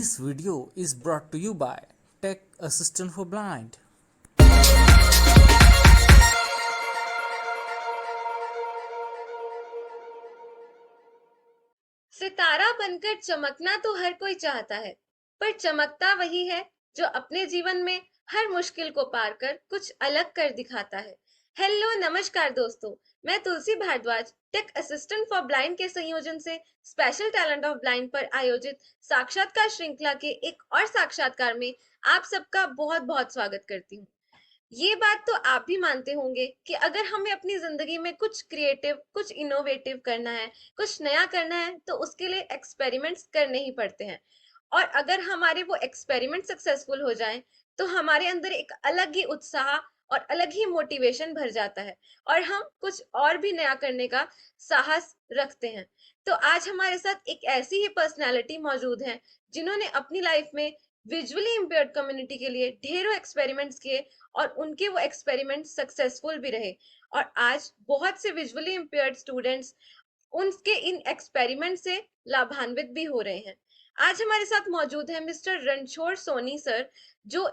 This video is brought to you by Tech Assistant for Blind. सितारा बनकर चमकना तो हर कोई चाहता है, पर चमकता वही है जो अपने जीवन में हर मुश्किल को पार कर कुछ अलग कर दिखाता है। हेलो, नमस्कार दोस्तों। मैं Tulsi Bhardwaj tech assistant for blind के संयोजन से स्पेशल टैलेंट ऑफ ब्लाइंड पर आयोजित साक्षात्कार श्रृंखला के एक और साक्षात्कार में आप सबका बहुत बहुत स्वागत करती हूँ। ये बात तो आप भी मानते होंगे कि अगर हमें अपनी जिंदगी में कुछ क्रिएटिव, कुछ इनोवेटिव करना है, कुछ नया करना है, तो उसके लिए एक्सपेरिमेंट्स करने ही पड़ते हैं। और अगर हमारे वो एक्सपेरिमेंट सक्सेसफुल हो जाएं, तो हमारे अंदर एक अलग ही उत्साह और अलग ही मोटिवेशन भर जाता है और हम कुछ और भी नया करने का साहस रखते हैं। तो आज हमारे साथ एक ऐसी ही पर्सनालिटी मौजूद है जिन्होंने अपनी लाइफ में विजुअली इम्पेयर्ड कम्युनिटी के लिए ढेरों एक्सपेरिमेंट्स किए और उनके वो एक्सपेरिमेंट सक्सेसफुल भी रहे। और आज बहुत से विजुअली इम्पेयर्ड स्टूडेंट्स उनके इन एक्सपेरिमेंट से लाभान्वित भी हो रहे हैं। आज हमारे साथ मौजूद है मिस्टर रणछोड़ सोनी सर, जो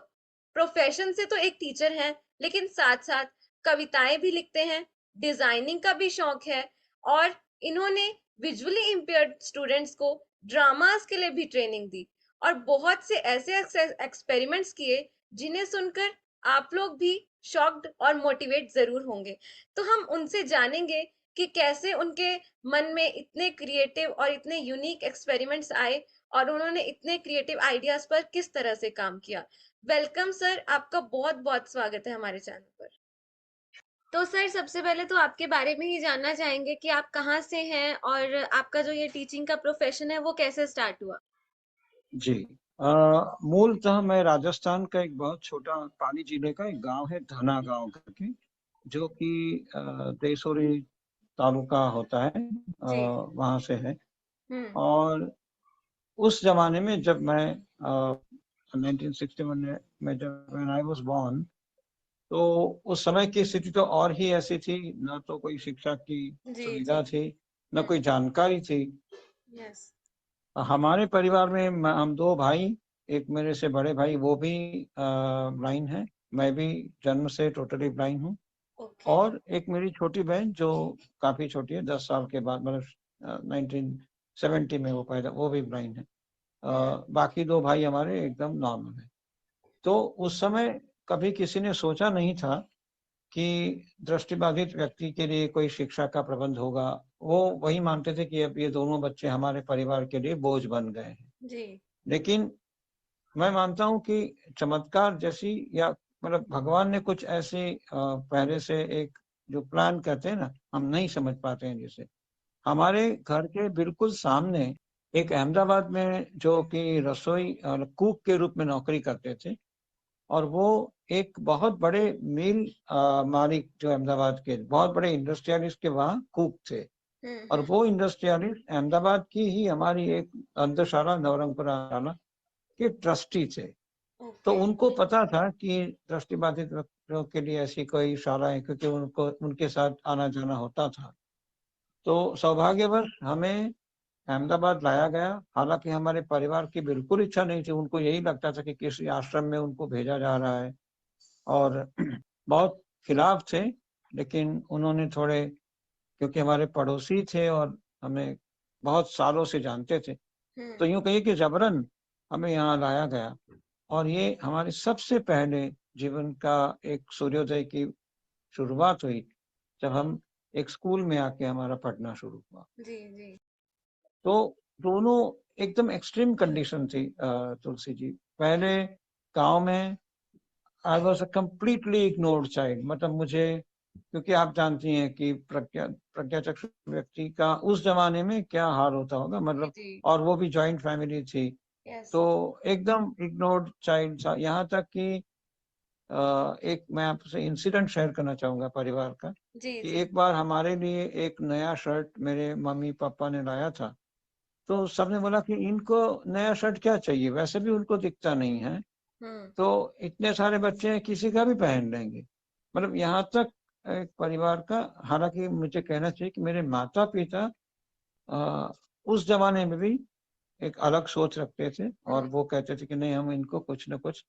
प्रोफेशन से तो एक टीचर हैं, लेकिन साथ साथ कविताएं भी लिखते हैं, डिजाइनिंग का भी शौक है और इन्होंने विजुअली इम्पेयर्ड स्टूडेंट्स को ड्रामास के लिए भी ट्रेनिंग दी और बहुत से ऐसे एक्सपेरिमेंट्स किए जिन्हें सुनकर आप लोग भी शॉक्ड और मोटिवेट जरूर होंगे। तो हम उनसे जानेंगे कि कैसे उनके मन में इतने क्रिएटिव और इतने यूनिक एक्सपेरिमेंट्स आए और उन्होंने इतने क्रिएटिव आइडियाज पर किस तरह से काम किया। वेलकम सर, आपका बहुत बहुत स्वागत है हमारे चैनल पर। तो सर, सबसे पहले तो आपके बारे में ही जानना चाहेंगे कि आप कहाँ से हैं और आपका जो ये टीचिंग का प्रोफेशन है वो कैसे स्टार्ट हुआ। जी। मूलतः मैं राजस्थान का एक बहुत छोटा पाली जिले का एक गांव है धना गांव करके, जो कि देसोरी तालुका होता है, जी। वहां से है। हम्म। और उस जमाने में जब मैं 1961 में जब when I was born, तो उस समय की स्थिति तो और ही ऐसी थी, न तो कोई शिक्षा की जी जी। सुविधा थी, न कोई जानकारी थी। यस। हमारे परिवार में हम दो भाई, एक मेरे से बड़े भाई वो भी ब्लाइंड है, मैं भी जन्म से टोटली ब्लाइंड हूँ। ओके। और एक मेरी छोटी बहन जो काफी छोटी है, 10 साल के बाद, मतलब 1970 में वो पैदा, वो भी ब्लाइंड है। बाकी दो भाई हमारे एकदम नॉर्मल है। तो उस समय कभी किसी ने सोचा नहीं था कि दृष्टिबाधित व्यक्ति के लिए कोई शिक्षा का प्रबंध होगा। वो वही मानते थे कि अब ये दोनों बच्चे हमारे परिवार के लिए बोझ बन गए हैं। जी। लेकिन मैं मानता हूँ कि चमत्कार जैसी, या मतलब भगवान ने कुछ ऐसे पहले से एक जो प्लान करते हैं ना, हम नहीं समझ पाते हैं। जैसे हमारे घर के बिल्कुल सामने एक अहमदाबाद में जो कि रसोई और कुक के रूप में नौकरी करते थे, और वो एक बहुत बड़े मिल मालिक, जो अहमदाबाद के बहुत बड़े इंडस्ट्रियलिस्ट के वहाँ कुक थे। और हम्म। वो इंडस्ट्रियलिस्ट अहमदाबाद की ही हमारी एक अंधशाला, नवरंगपुरा शाला के ट्रस्टी थे। तो ओके। उनको पता था कि दृष्टिबाधित व्यक्तियों के लिए ऐसी कोई शाला है, क्योंकि उनको उनके साथ आना जाना होता था। तो सौभाग्यवश हमें अहमदाबाद लाया गया। हालांकि हमारे परिवार की बिल्कुल इच्छा नहीं थी, उनको यही लगता था कि किसी आश्रम में उनको भेजा जा रहा है, और बहुत खिलाफ थे। लेकिन उन्होंने थोड़े, क्योंकि हमारे पड़ोसी थे और हमें बहुत सालों से जानते थे, तो हम्म। यूं कहिए कि जबरन हमें यहाँ लाया गया। और ये हमारे सबसे पहले जीवन का एक सूर्योदय की शुरुआत हुई जब हम एक स्कूल में आके हमारा पढ़ना शुरू हुआ। जी जी। तो दोनों एकदम एक्सट्रीम कंडीशन थी तुलसी जी। पहले गांव में I was a completely ignored child. मतलब मुझे, क्योंकि आप जानती हैं कि प्रज्ञाचक्षु व्यक्ति का उस जमाने में क्या हाल होता होगा, जी मतलब। जी। और वो भी जॉइंट फैमिली थी। यस। तो एकदम इग्नोर्ड चाइल्ड था, यहाँ तक कि एक मैं आपसे इंसिडेंट शेयर करना चाहूंगा परिवार का, जी कि जी। एक बार हमारे लिए एक नया शर्ट मेरे मम्मी पापा ने लाया था। तो सबने बोला कि इनको नया शर्ट क्या चाहिए, वैसे भी उनको दिखता नहीं है, हम्म। तो इतने सारे बच्चे हैं, किसी का भी पहन लेंगे। मतलब यहाँ तक एक परिवार का। हालांकि मुझे कहना चाहिए कि मेरे माता पिता उस जमाने में भी एक अलग सोच रखते थे और हम्म, वो कहते थे कि नहीं हम इनको कुछ न कुछ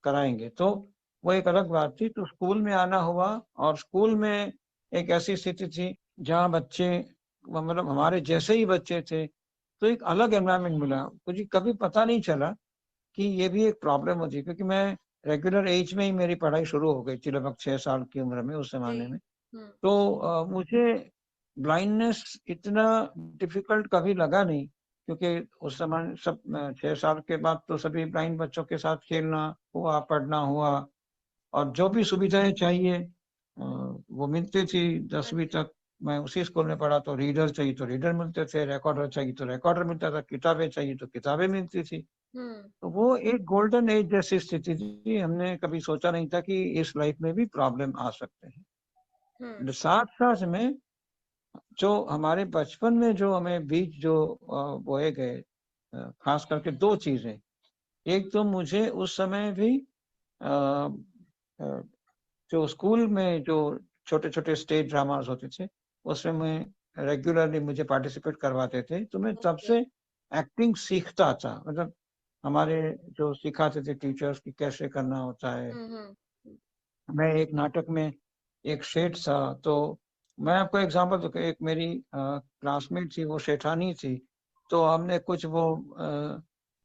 कराएंगे। तो वो एक अलग बात थी। तो स्कूल में आना हुआ और स्कूल में एक ऐसी स्थिति थी जहाँ बच्चे मतलब हमारे जैसे ही बच्चे थे, तो एक अलग एनवायरनमेंट मिला। मुझे कभी पता नहीं चला कि ये भी एक प्रॉब्लम होती है, क्योंकि मैं रेगुलर एज में ही मेरी पढ़ाई शुरू हो गई थी, लगभग 6 साल की उम्र में उस जी। ज़माने में। हम्म। तो मुझे ब्लाइंडनेस इतना डिफ़िकल्ट कभी लगा नहीं, क्योंकि उस समय सब 6 साल के बाद तो सभी ब्लाइंड बच्चों के साथ खेलना हुआ, पढ़ना हुआ और जो भी सुविधाएँ चाहिए वो मिलती थी। 10वीं अच्छा। तक मैं उसी स्कूल में पढ़ा, तो रीडर चाहिए तो रीडर मिलते थे, रिकॉर्डर चाहिए तो रिकॉर्डर मिलता था, किताबें चाहिए तो किताबें मिलती थी। हम्म। तो वो एक गोल्डन एज जैसी स्थिति थी, हमने कभी सोचा नहीं था कि इस लाइफ में भी प्रॉब्लम आ सकते हम्म। हैं। साथ-साथ में जो हमारे बचपन में जो हमें बीज जो बोए गए, खास करके 2 चीज़ें। एक तो मुझे उस समय भी अ अ, जो स्कूल में जो छोटे-छोटे स्टेज ड्रामास होते थे, उसमें मैं रेगुलरली मुझे पार्टिसिपेट करवाते थे, तो मैं तब ओके। से एक्टिंग सीखता था। मतलब हमारे जो सिखाते थे टीचर्स कि कैसे करना होता है। हम्म। हम्म। मैं एक नाटक में एक सेठ था, तो मैं आपको एग्ज़ाम्पल दूँ कि एक मेरी क्लासमेट थी, वो सेठानी थी, तो हमने कुछ वो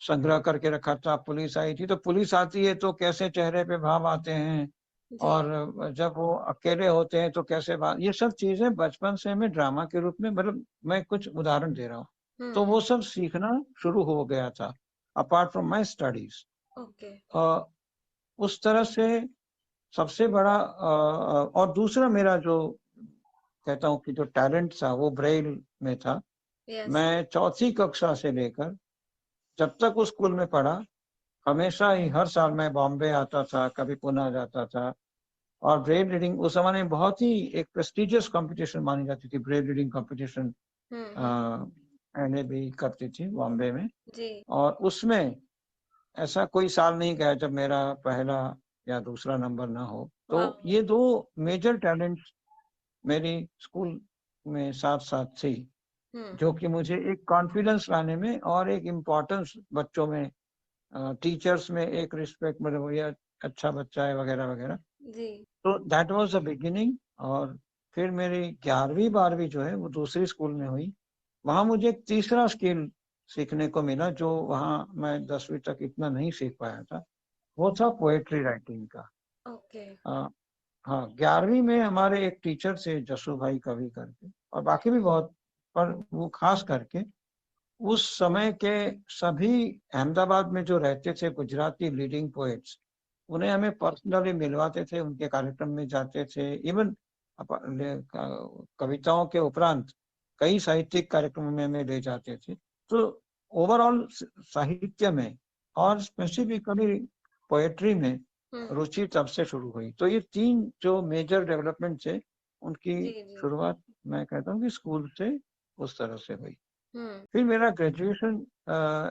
संग्रह करके रखा था, पुलिस आई थी, तो पुलिस आती है तो कैसे चेहरे पे भाव आते हैं जी। और जब वो अकेले होते हैं तो कैसे बात, ये सब चीज़ें बचपन से हमें ड्रामा के रूप में, मतलब मैं कुछ उदाहरण दे रहा हूँ। तो हम्म। वो सब सीखना शुरू हो गया था, apart from my studies. Okay. Uh, उस तरह से सबसे बड़ा और दूसरा मेरा जो कहता हूँ कि जो टैलेंट था वो ब्रेल में था। यस। मैं चौथी कक्षा से लेकर जब तक उस स्कूल में पढ़ा, हमेशा ही हर साल मैं बॉम्बे आता था, कभी पुणे जाता था और ब्रेल रीडिंग उस ज़माने में बहुत ही एक प्रेस्टिजियस कॉम्पिटिशन मानी जाती थी। ब्रेल रीडिंग कॉम्पिटिशन हम्म। मैंने भी करती थी बॉम्बे में जी। और उसमें ऐसा कोई साल नहीं गया जब मेरा पहला या दूसरा नंबर ना हो। तो वाओ। ये 2 मेजर टैलेंट्स मेरी स्कूल में साथ-साथ थी, हम्म। जो कि मुझे एक कॉन्फिडेंस लाने में और एक इम्पोर्टेंस बच्चों में, टीचर्स में एक रिस्पेक्ट, मतलब ये अच्छा बच्चा है वगैरह-वगैरह। जी। तो दैट वाज़ द बिगिनिंग। और फिर मेरी 11वीं-12वीं जो है वो दूसरी स्कूल में हुई। वहाँ मुझे एक तीसरा स्किल सीखने को मिला जो वहाँ मैं 10वीं तक इतना नहीं सीख पाया था। वो था पोएट्री राइटिंग का। ओके। अ, हाँ, 11वीं में हमारे एक टीचर थे जसू भाई कवि करके और बाकी भी बहुत, पर वो खास करके उस समय के सभी अहमदाबाद में जो रहते थे गुजराती लीडिंग पोएट्स, उन्हें हमें पर्सनली मिलवाते थे, उनके कार्यक्रम में जाते थे। इवन कविताओं के उपरांत कई साहित्यिक कार्यक्रमों में हमें ले जाते थे। तो ओवरऑल साहित्य में और स्पेसिफिकली पोएट्री में हम्म। रुचि तब से शुरू हुई। तो ये 3 जो मेजर डेवलपमेंट थे, उनकी जी। जी। शुरुआत मैं कहता हूँ कि स्कूल से उस तरह से हुई। हम्म। फिर मेरा ग्रेजुएशन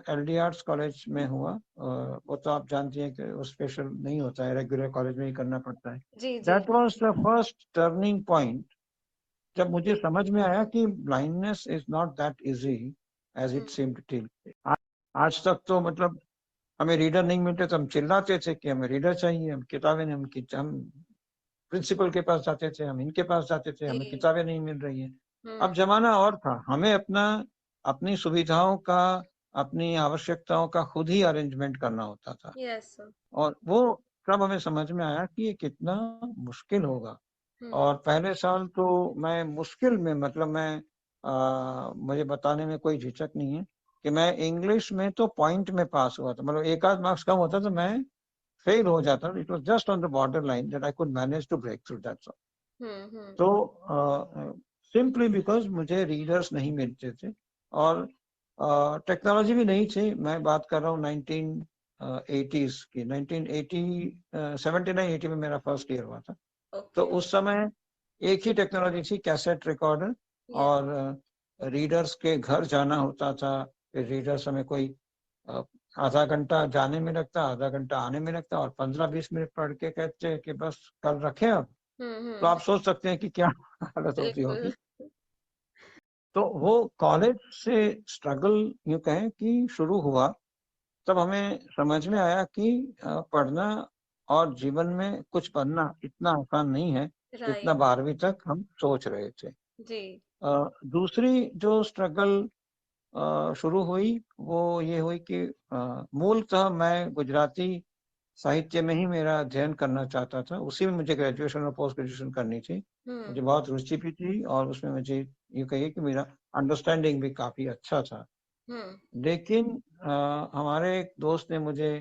एलडी आर्ट्स कॉलेज में हुआ। वो तो आप जानती हैं कि वो स्पेशल नहीं होता है, रेगुलर कॉलेज में ही करना पड़ता है। जी। जी। That was the first turning point जब मुझे समझ में आया कि blindness is not that easy as it hmm. Seemed till. आ आज तक तो मतलब हमें रीडर नहीं मिलते तो हम चिल्लाते थे कि हमें रीडर चाहिए, हम किताबें नहीं, हम प्रिंसिपल के पास जाते थे, हम इनके पास जाते थे, हमें जी। किताबें नहीं मिल रही हैं। अब हम्म। ज़माना और था, हमें अपनी सुविधाओं का, अपनी आवश्यकताओं का खुद ही अरेंजमेंट करना होता था यस। और वो तब हमें समझ में आया कि ये कितना मुश्किल होगा। हम्म। और पहले साल तो मैं मुश्किल में, मतलब मैं मुझे बताने में कोई झिझक नहीं है कि मैं इंग्लिश में तो पॉइंट में पास हुआ था, मतलब 1 आध मार्क्स कम होता तो मैं फेल हो जाता। It was just on the border line that I could manage to break through, that's all. Hmm. तो सिंपली बिकॉज़ मुझे रीडर्स नहीं मिलते थे और टेक्नोलॉजी भी नहीं थी। मैं बात कर रहा हूँ 1980s की, 1980 79-80 में मेरा फर्स्ट ईयर हुआ था। तो ओके। उस समय एक ही टेक्नोलॉजी थी, कैसेट रिकॉर्डर। यस। और रीडर्स के घर जाना होता था। फिर रीडर्स हमें कोई अ, आधा घंटा जाने में लगता, आधा घंटा आने में लगता और 15-20 मिनट पढ़ के कहते कि बस कल रखें अब। तो हम्म। आप सोच सकते हैं कि क्या हालत होती बिल्कुल। होगी। तो वो कॉलेज से स्ट्रगल यूँ कहें कि शुरू हुआ, तब हमें समझ में आया कि पढ़ना और जीवन में कुछ बनना इतना आसान नहीं है, जितना राइट। 12वीं तक हम सोच रहे थे। जी। दूसरी जो स्ट्रगल शुरू हुई, वो ये हुई कि मूलतः मैं गुजराती साहित्य में ही मेरा अध्ययन करना चाहता था, उसी में मुझे ग्रेजुएशन और पोस्ट ग्रेजुएशन करनी थी। हम्म। मुझे बहुत रुचि भी थी और उसमें मुझे यूँ कहिए कि मेरा अंडरस्टैंडिंग भी काफ़ी अच्छा था। हम्म। लेकिन हमारे एक दोस्त ने मुझे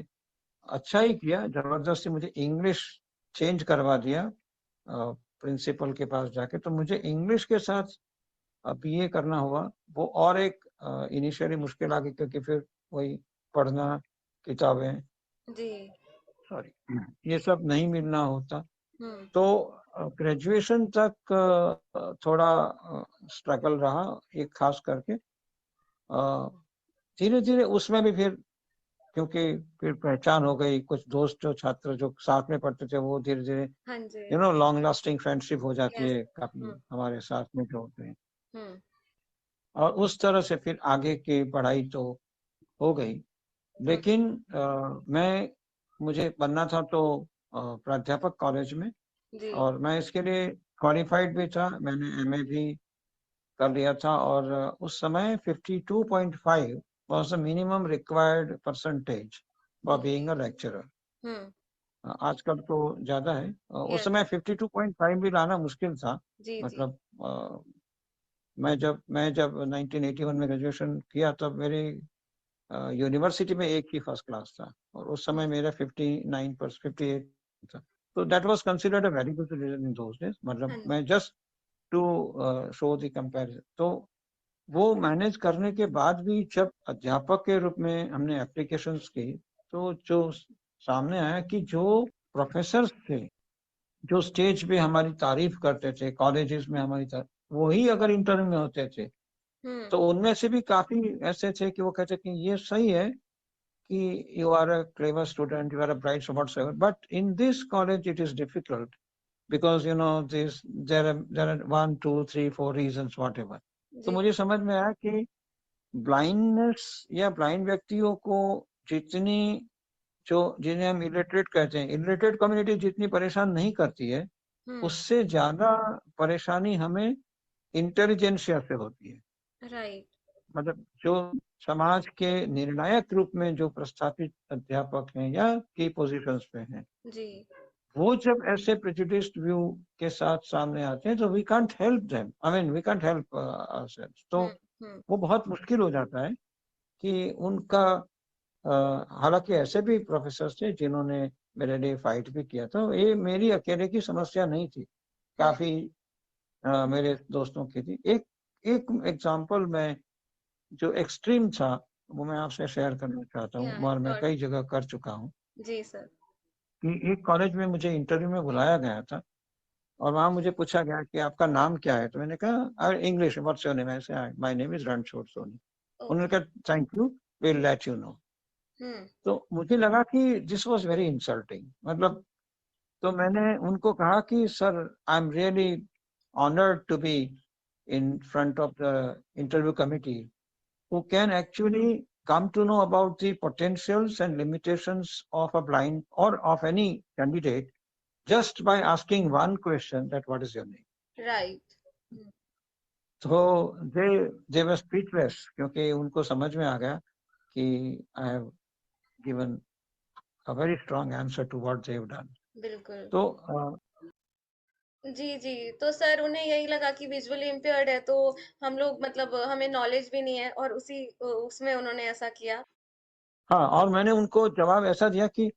अच्छा ही किया, ज़बरदस्ती मुझे इंग्लिश चेंज करवा दिया प्रिंसिपल के पास जाके, तो मुझे इंग्लिश के साथ बीए करना हुआ। वो और एक इनिशियली मुश्किल आ गई क्योंकि फिर वही पढ़ना, किताबें, जी। सॉरी, ये सब नहीं मिलना होता। हम्म। तो ग्रेजुएशन तक थोड़ा स्ट्रगल रहा, एक खास करके। धीरे-धीरे उसमें भी फिर क्योंकि फिर पहचान हो गई, कुछ दोस्त जो छात्र जो साथ में पढ़ते थे, वो धीरे-धीरे हाँ जी। लॉन्ग लास्टिंग फ्रेंडशिप हो जाती यस। है, काफ़ी हम्म। हमारे साथ में जो होते हैं। हम्म। और उस तरह से फिर आगे की पढ़ाई तो हो गई। हम्म। लेकिन मुझे बनना था तो प्राध्यापक कॉलेज में, जी। और मैं इसके लिए क्वालिफ़ाइड भी था। मैंने एमए भी कर लिया था और उस समय 52.5 was the minimum required percentage for being a lecturer. Hmm. आजकल तो ज़्यादा है। उस यस। समय 52.5 भी लाना मुश्किल था। जी। जी। मतलब मैं जब 1981 में ग्रेजुएशन किया, तब मेरी यूनिवर्सिटी में एक ही फर्स्ट क्लास था और उस समय मेरा 59 पर 58 था। तो that was considered a very good result in those days. मतलब हाँ जी। मैं just to show the comparison. तो वो मैनेज करने के बाद भी जब अध्यापक के रूप में हमने एप्लीकेशंस की, तो जो सामने आया कि जो प्रोफ़ेसर्स थे, जो स्टेज पे हमारी तारीफ़ करते थे, कॉलेजेस में हमारी वही अगर इंटरव्यू में होते थे, हम्म। तो उनमें से भी काफ़ी ऐसे थे कि वो कहते कि ये सही है कि you are a clever student, you are a bright student whatsoever, but in this college it is difficult because there are 1, 2, 3, 4 reasons whatever. तो जी। मुझे समझ में आया कि ब्लाइंडनेस या ब्लाइंड व्यक्तियों को जितनी जो जिन्हें हम इलिटरेट कहते हैं, इलिटरेट कम्युनिटी जितनी परेशान नहीं करती है, हम्म। उससे ज़्यादा परेशानी हमें इंटेलिजेंसिया से होती है। राइट। मतलब जो समाज के निर्णायक रूप में जो प्रस्थापित अध्यापक हैं या की पोजीशंस पे हैं, जी। वो जब ऐसे प्रेजुडिस्ड व्यू के साथ सामने आते हैं, तो we can't help them, I mean we can't help ourselves. तो हम्म। हम्म। वो बहुत मुश्किल हो जाता है कि उनका हालांकि ऐसे भी प्रोफेसर थे जिन्होंने मेरे लिए फाइट भी किया था। ये मेरी अकेले की समस्या नहीं थी, हम्म। काफी मेरे दोस्तों की थी। एक एक एग्जांपल मैं जो एक्सट्रीम था, वो मैं आपसे शेयर करना चाहता या हूँ और मैं श्योर। कई जगह कर चुका हूँ। जी सर। कि एक कॉलेज में मुझे इंटरव्यू में बुलाया गया था और वहाँ मुझे पूछा गया कि आपका नाम क्या है? तो मैंने कहा इंग्लिश व्हाट्स योर नेम? ऐसे my name is Ranchhod Soni. उन्होंने ओके। कहा thank you, will let you know. Hmm. तो मुझे लगा कि दिस वाज़ वेरी इंसल्टिंग। मतलब तो मैंने उनको कहा कि sir I am really honoured to be in front of the interview committee who can actually come to know about the potentials and limitations of a blind or of any candidate just by asking one question that what is your name. Right. So they were speechless क्योंकि उनको समझ में आ गया कि I have given a very strong answer to what they have done. बिल्कुल। तो जी, जी। तो सर उन्हें यही लगा कि विजुअली इम्पेयर्ड है तो हम लोग मतलब हमें नॉलेज भी नहीं है और उसमें उन्होंने ऐसा किया। हाँ, और मैंने उनको जवाब ऐसा दिया कि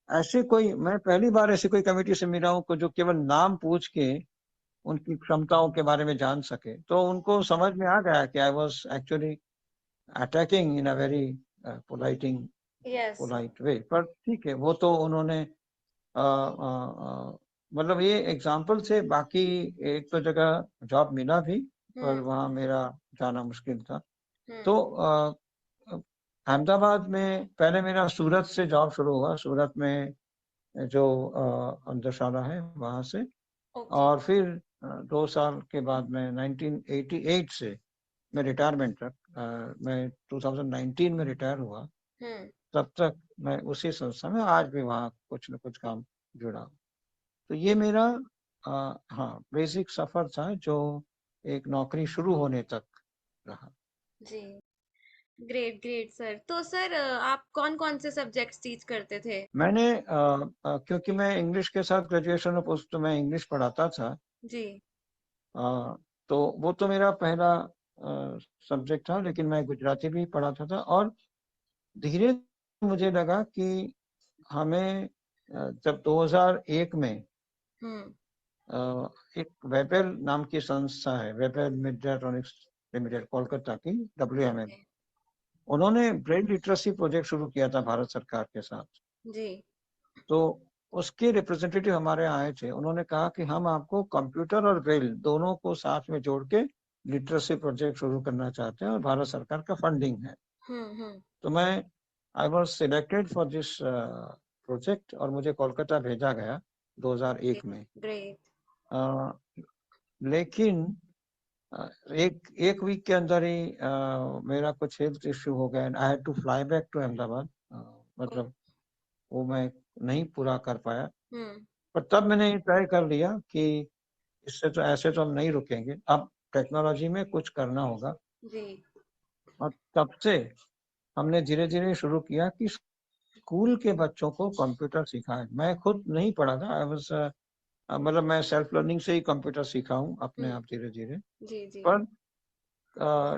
ऐसे कोई मैं पहली बार ऐसी कोई कमिटी से मिला हूँ जो केवल नाम पूछ के उनकी क्षमताओं के बारे में जान सके। तो उनको समझ में आ गया कि I was actually attacking in a very politing yes sir. Polite way. पर ठीक है, वो तो उन्होंने मतलब ये एग्जाम्पल से बाकी एक तो जगह जॉब मिला भी, पर हुँ। वहाँ मेरा जाना मुश्किल था। हुँ। तो अहमदाबाद में पहले मेरा सूरत से जॉब शुरू हुआ, सूरत में जो अंधशाला है वहाँ से। ओके। और फिर 2 साल के बाद में 1988 से मैं रिटायरमेंट तक मैं 2019 में रिटायर हुआ, हम्म। तब तक मैं उसी संस्था में आज भी वहाँ कुछ न कुछ काम जुड़ा हूँ। तो ये मेरा हाँ बेसिक सफर था जो एक नौकरी शुरू होने तक रहा। जी। Great great sir. तो सर आप कौन कौन से सब्जेक्ट्स टीच करते थे? मैंने क्योंकि मैं इंग्लिश के साथ ग्रेजुएशन और पोस्ट, तो मैं इंग्लिश पढ़ाता था। जी। तो वो तो मेरा पहला सब्जेक्ट था, लेकिन मैं गुजराती भी पढ़ाता था। और धीरे मुझे लगा कि हमें जब 2001 में हम्म। एक वेबेल नाम की संस्था है, वेबेल मीडियाट्रॉनिक्स लिमिटेड, कोलकाता की, WML, ओके। उन्होंने ब्रेल लिटरेसी प्रोजेक्ट शुरू किया था भारत सरकार के साथ। जी। तो उसके रिप्रेजेंटेटिव हमारे आए थे, उन्होंने कहा कि हम आपको कंप्यूटर और ब्रेल दोनों को साथ में जोड़ के लिटरेसी प्रोजेक्ट शुरू करना चाहते हैं और भारत सरकार का फंडिंग है। हम्म। तो मैं I was selected for this project और मुझे कोलकाता भेजा गया 2001 में। ग्रेट। अ, लेकिन एक एक वीक के अंदर ही मेरा कुछ हेल्थ इश्यू हो गया and I had to fly back to Ahmedabad. मतलब वो मैं नहीं पूरा कर पाया। हम्म। पर तब मैंने ये तय कर लिया कि इससे तो ऐसे तो हम नहीं रुकेंगे, अब टेक्नोलॉजी में कुछ करना होगा। जी। और तब से हमने धीरे धीरे शुरू किया कि स्कूल के बच्चों को कंप्यूटर सिखाएं। मैं खुद नहीं पढ़ा था, आई वाज मतलब मैं सेल्फ लर्निंग से ही कंप्यूटर सीखा हूँ अपने हम्म। आप धीरे धीरे। जी जी। पर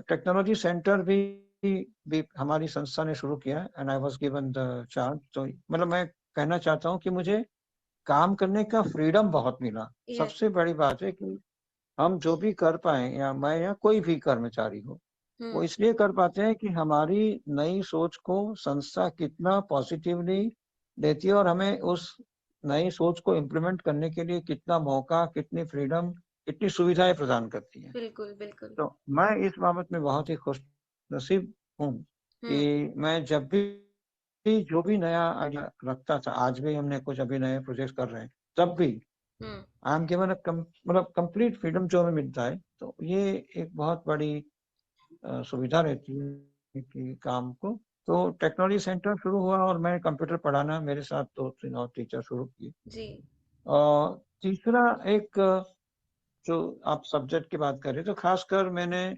टेक्नोलॉजी सेंटर भी हमारी संस्था ने शुरू किया and I was given the chance. तो मतलब मैं कहना चाहता हूँ कि मुझे काम करने का फ्रीडम बहुत मिला। यस। सबसे बड़ी बात है कि हम जो भी कर पाए, या मैं या कोई भी कर्मचारी हो, वो हम्म। इसलिए कर पाते हैं कि हमारी नई सोच को संस्था कितना पॉजिटिवली लेती है और हमें उस नई सोच को इम्प्लीमेंट करने के लिए कितना मौका, कितनी फ्रीडम, कितनी सुविधाएं प्रदान करती है। बिल्कुल बिल्कुल। तो मैं इस बाबत में बहुत ही खुश नसीब हूँ हम्म। कि मैं जब भी जो भी नया आइडिया रखता था, आज भी हमने कुछ अभी नए प्रोजेक्ट कर रहे हैं, तब भी हम्म। आई एम गिवन मतलब कंप्लीट फ्रीडम जो हमें मिलता है, तो ये एक बहुत बड़ी सुविधा रहती है कि काम को। तो टेक्नोलॉजी सेंटर शुरू हुआ और मैं कंप्यूटर पढ़ाना, मेरे साथ 2-3 और टीचर शुरू किए। जी। और तीसरा एक जो आप सब्जेक्ट की बात कर रहे हैं, तो खासकर मैंने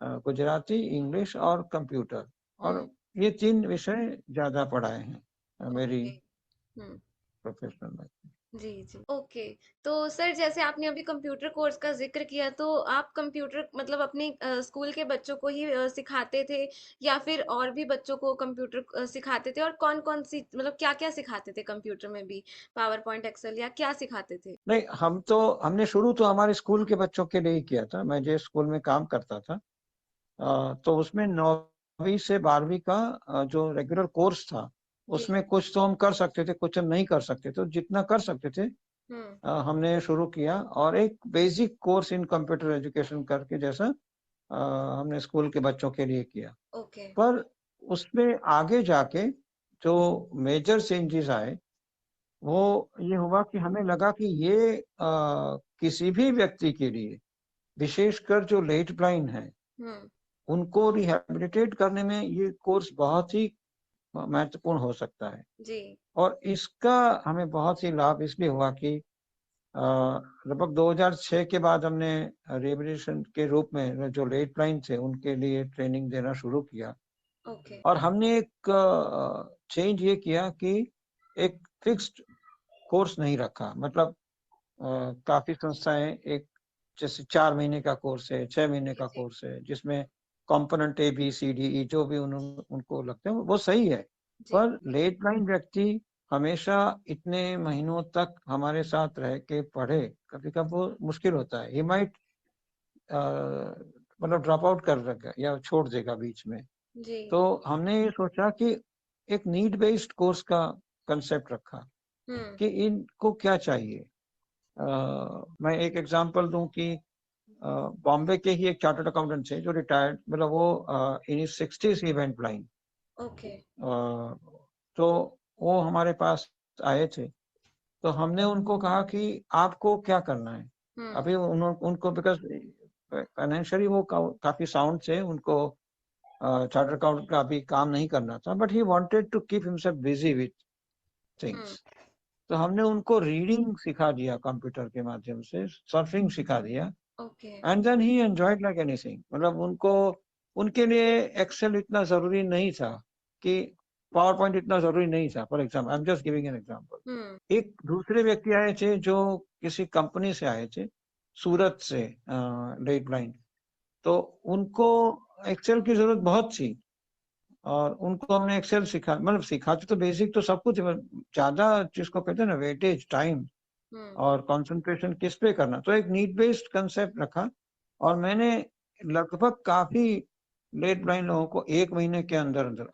गुजराती, इंग्लिश और कंप्यूटर, हम्म। और ये 3 विषय ज़्यादा पढ़ाए हैं मेरी ओके। हम्म। Professional life. जी जी। ओके। तो सर जैसे आपने अभी कंप्यूटर कोर्स का जिक्र किया, तो आप कंप्यूटर मतलब अपने स्कूल के बच्चों को ही सिखाते थे या फिर और भी बच्चों को कंप्यूटर सिखाते थे? और कौन कौन सी मतलब क्या क्या सिखाते थे कंप्यूटर में भी? पावर पॉइंट, एक्सेल या क्या सिखाते थे? नहीं, हमने शुरू तो हमारे स्कूल के बच्चों के लिए ही किया था। मैं जिस स्कूल में काम करता था, तो उसमें 9वीं से 12वीं का जो रेगुलर कोर्स था, जी। उसमें कुछ तो हम कर सकते थे, कुछ हम नहीं कर सकते। तो जितना कर सकते थे हम्म। हमने शुरू किया, और एक basic course in computer education करके जैसा अ, हमने स्कूल के बच्चों के लिए किया। ओके। पर उसमें आगे जाके जो मेजर चेंजेस आए, वो ये हुआ कि हमें लगा कि ये किसी भी व्यक्ति के लिए, विशेषकर जो लेट ब्लाइंड हैं, हम्म। उनको रिहैबिलिटेट करने में ये कोर्स बहुत ही महत्वपूर्ण हो सकता है। जी। और इसका हमें बहुत ही लाभ इसलिए हुआ कि लगभग 2006 के बाद हमने रिहैबिलिटेशन के रूप में जो लेट ब्लाइंड थे उनके लिए ट्रेनिंग देना शुरू किया। ओके। और हमने एक चेंज ये किया कि एक फिक्स्ड कोर्स नहीं रखा। मतलब काफी संस्थाएं एक जैसे 4 महीने का कोर्स है, 6 महीने जी का जी। कोर्स है, जिसमें component A B C D E जो भी उनको लगते हैं वो सही है। जी। पर लेट ब्लाइंड व्यक्ति हमेशा इतने महीनों तक हमारे साथ रह के पढ़े, कभी कभी वो मुश्किल होता है। ही माइट मतलब ड्रॉप आउट कर देगा या छोड़ देगा बीच में। जी। तो हमने ये सोचा कि एक नीड बेस्ड कोर्स का कंसेप्ट रखा हम्म। कि इनको क्या चाहिए। मैं एक एग्जांपल दूं कि बॉम्बे के ही एक चार्टर्ड अकाउंटेंट थे जो रिटायर्ड, मतलब वो इन 60s he went blind. Okay. तो वो हमारे पास आए थे, तो हमने उनको कहा कि आपको क्या करना है। हम्म। अभी उनको बिकॉज फाइनेंशियली वो काफी साउंड थे, उनको चार्टर्ड अकाउंट का अभी काम नहीं करना था, but he wanted to keep himself busy with things. तो हमने उनको रीडिंग सिखा दिया कंप्यूटर के माध्यम से, सर्फिंग सिखा दिया, okay. And then he enjoyed like anything. मतलब उनको, उनके लिए एक्सेल इतना जरूरी नहीं था, कि पावर पॉइंट इतना जरूरी नहीं था। For example, I am just giving an example. एक दूसरे व्यक्ति आए थे जो किसी कंपनी से आए थे, सूरत से, लेट ब्लाइंड। तो उनको एक्सेल की जरूरत बहुत थी, और उनको हमने एक्सेल सिखा, मतलब सिखाते तो बेसिक तो सब कुछ, ज्यादा जिसको कहते हैं ना वेटेज, टाइम और कंसंट्रेशन किस पे करना, तो एक नीड बेस्ड कंसेप्ट रखा। और मैंने लगभग काफी लेट ब्लाइंड लोगों को 1 महीने के अंदर अंदर,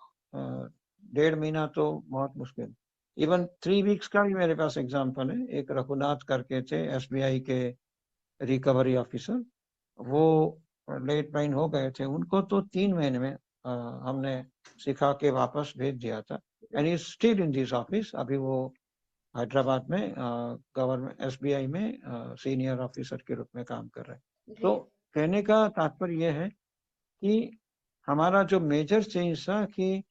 1.5 महीना तो बहुत मुश्किल, इवन 3 वीक्स का भी मेरे पास एग्जाम्पल है। एक रघुनाथ करके थे, एसबीआई के रिकवरी ऑफिसर, वो लेट ब्लाइंड हो गए थे, उनको तो 3 महीने में हमने सिखा के वापस भेज दिया था। And is still in this office. अभी वो हैदराबाद में गवर्नमेंट एसबीआई में सीनियर ऑफिसर के रूप में काम कर रहे हैं। तो कहने का तात्पर्य यह है कि हमारा जो मेजर चेंज था कि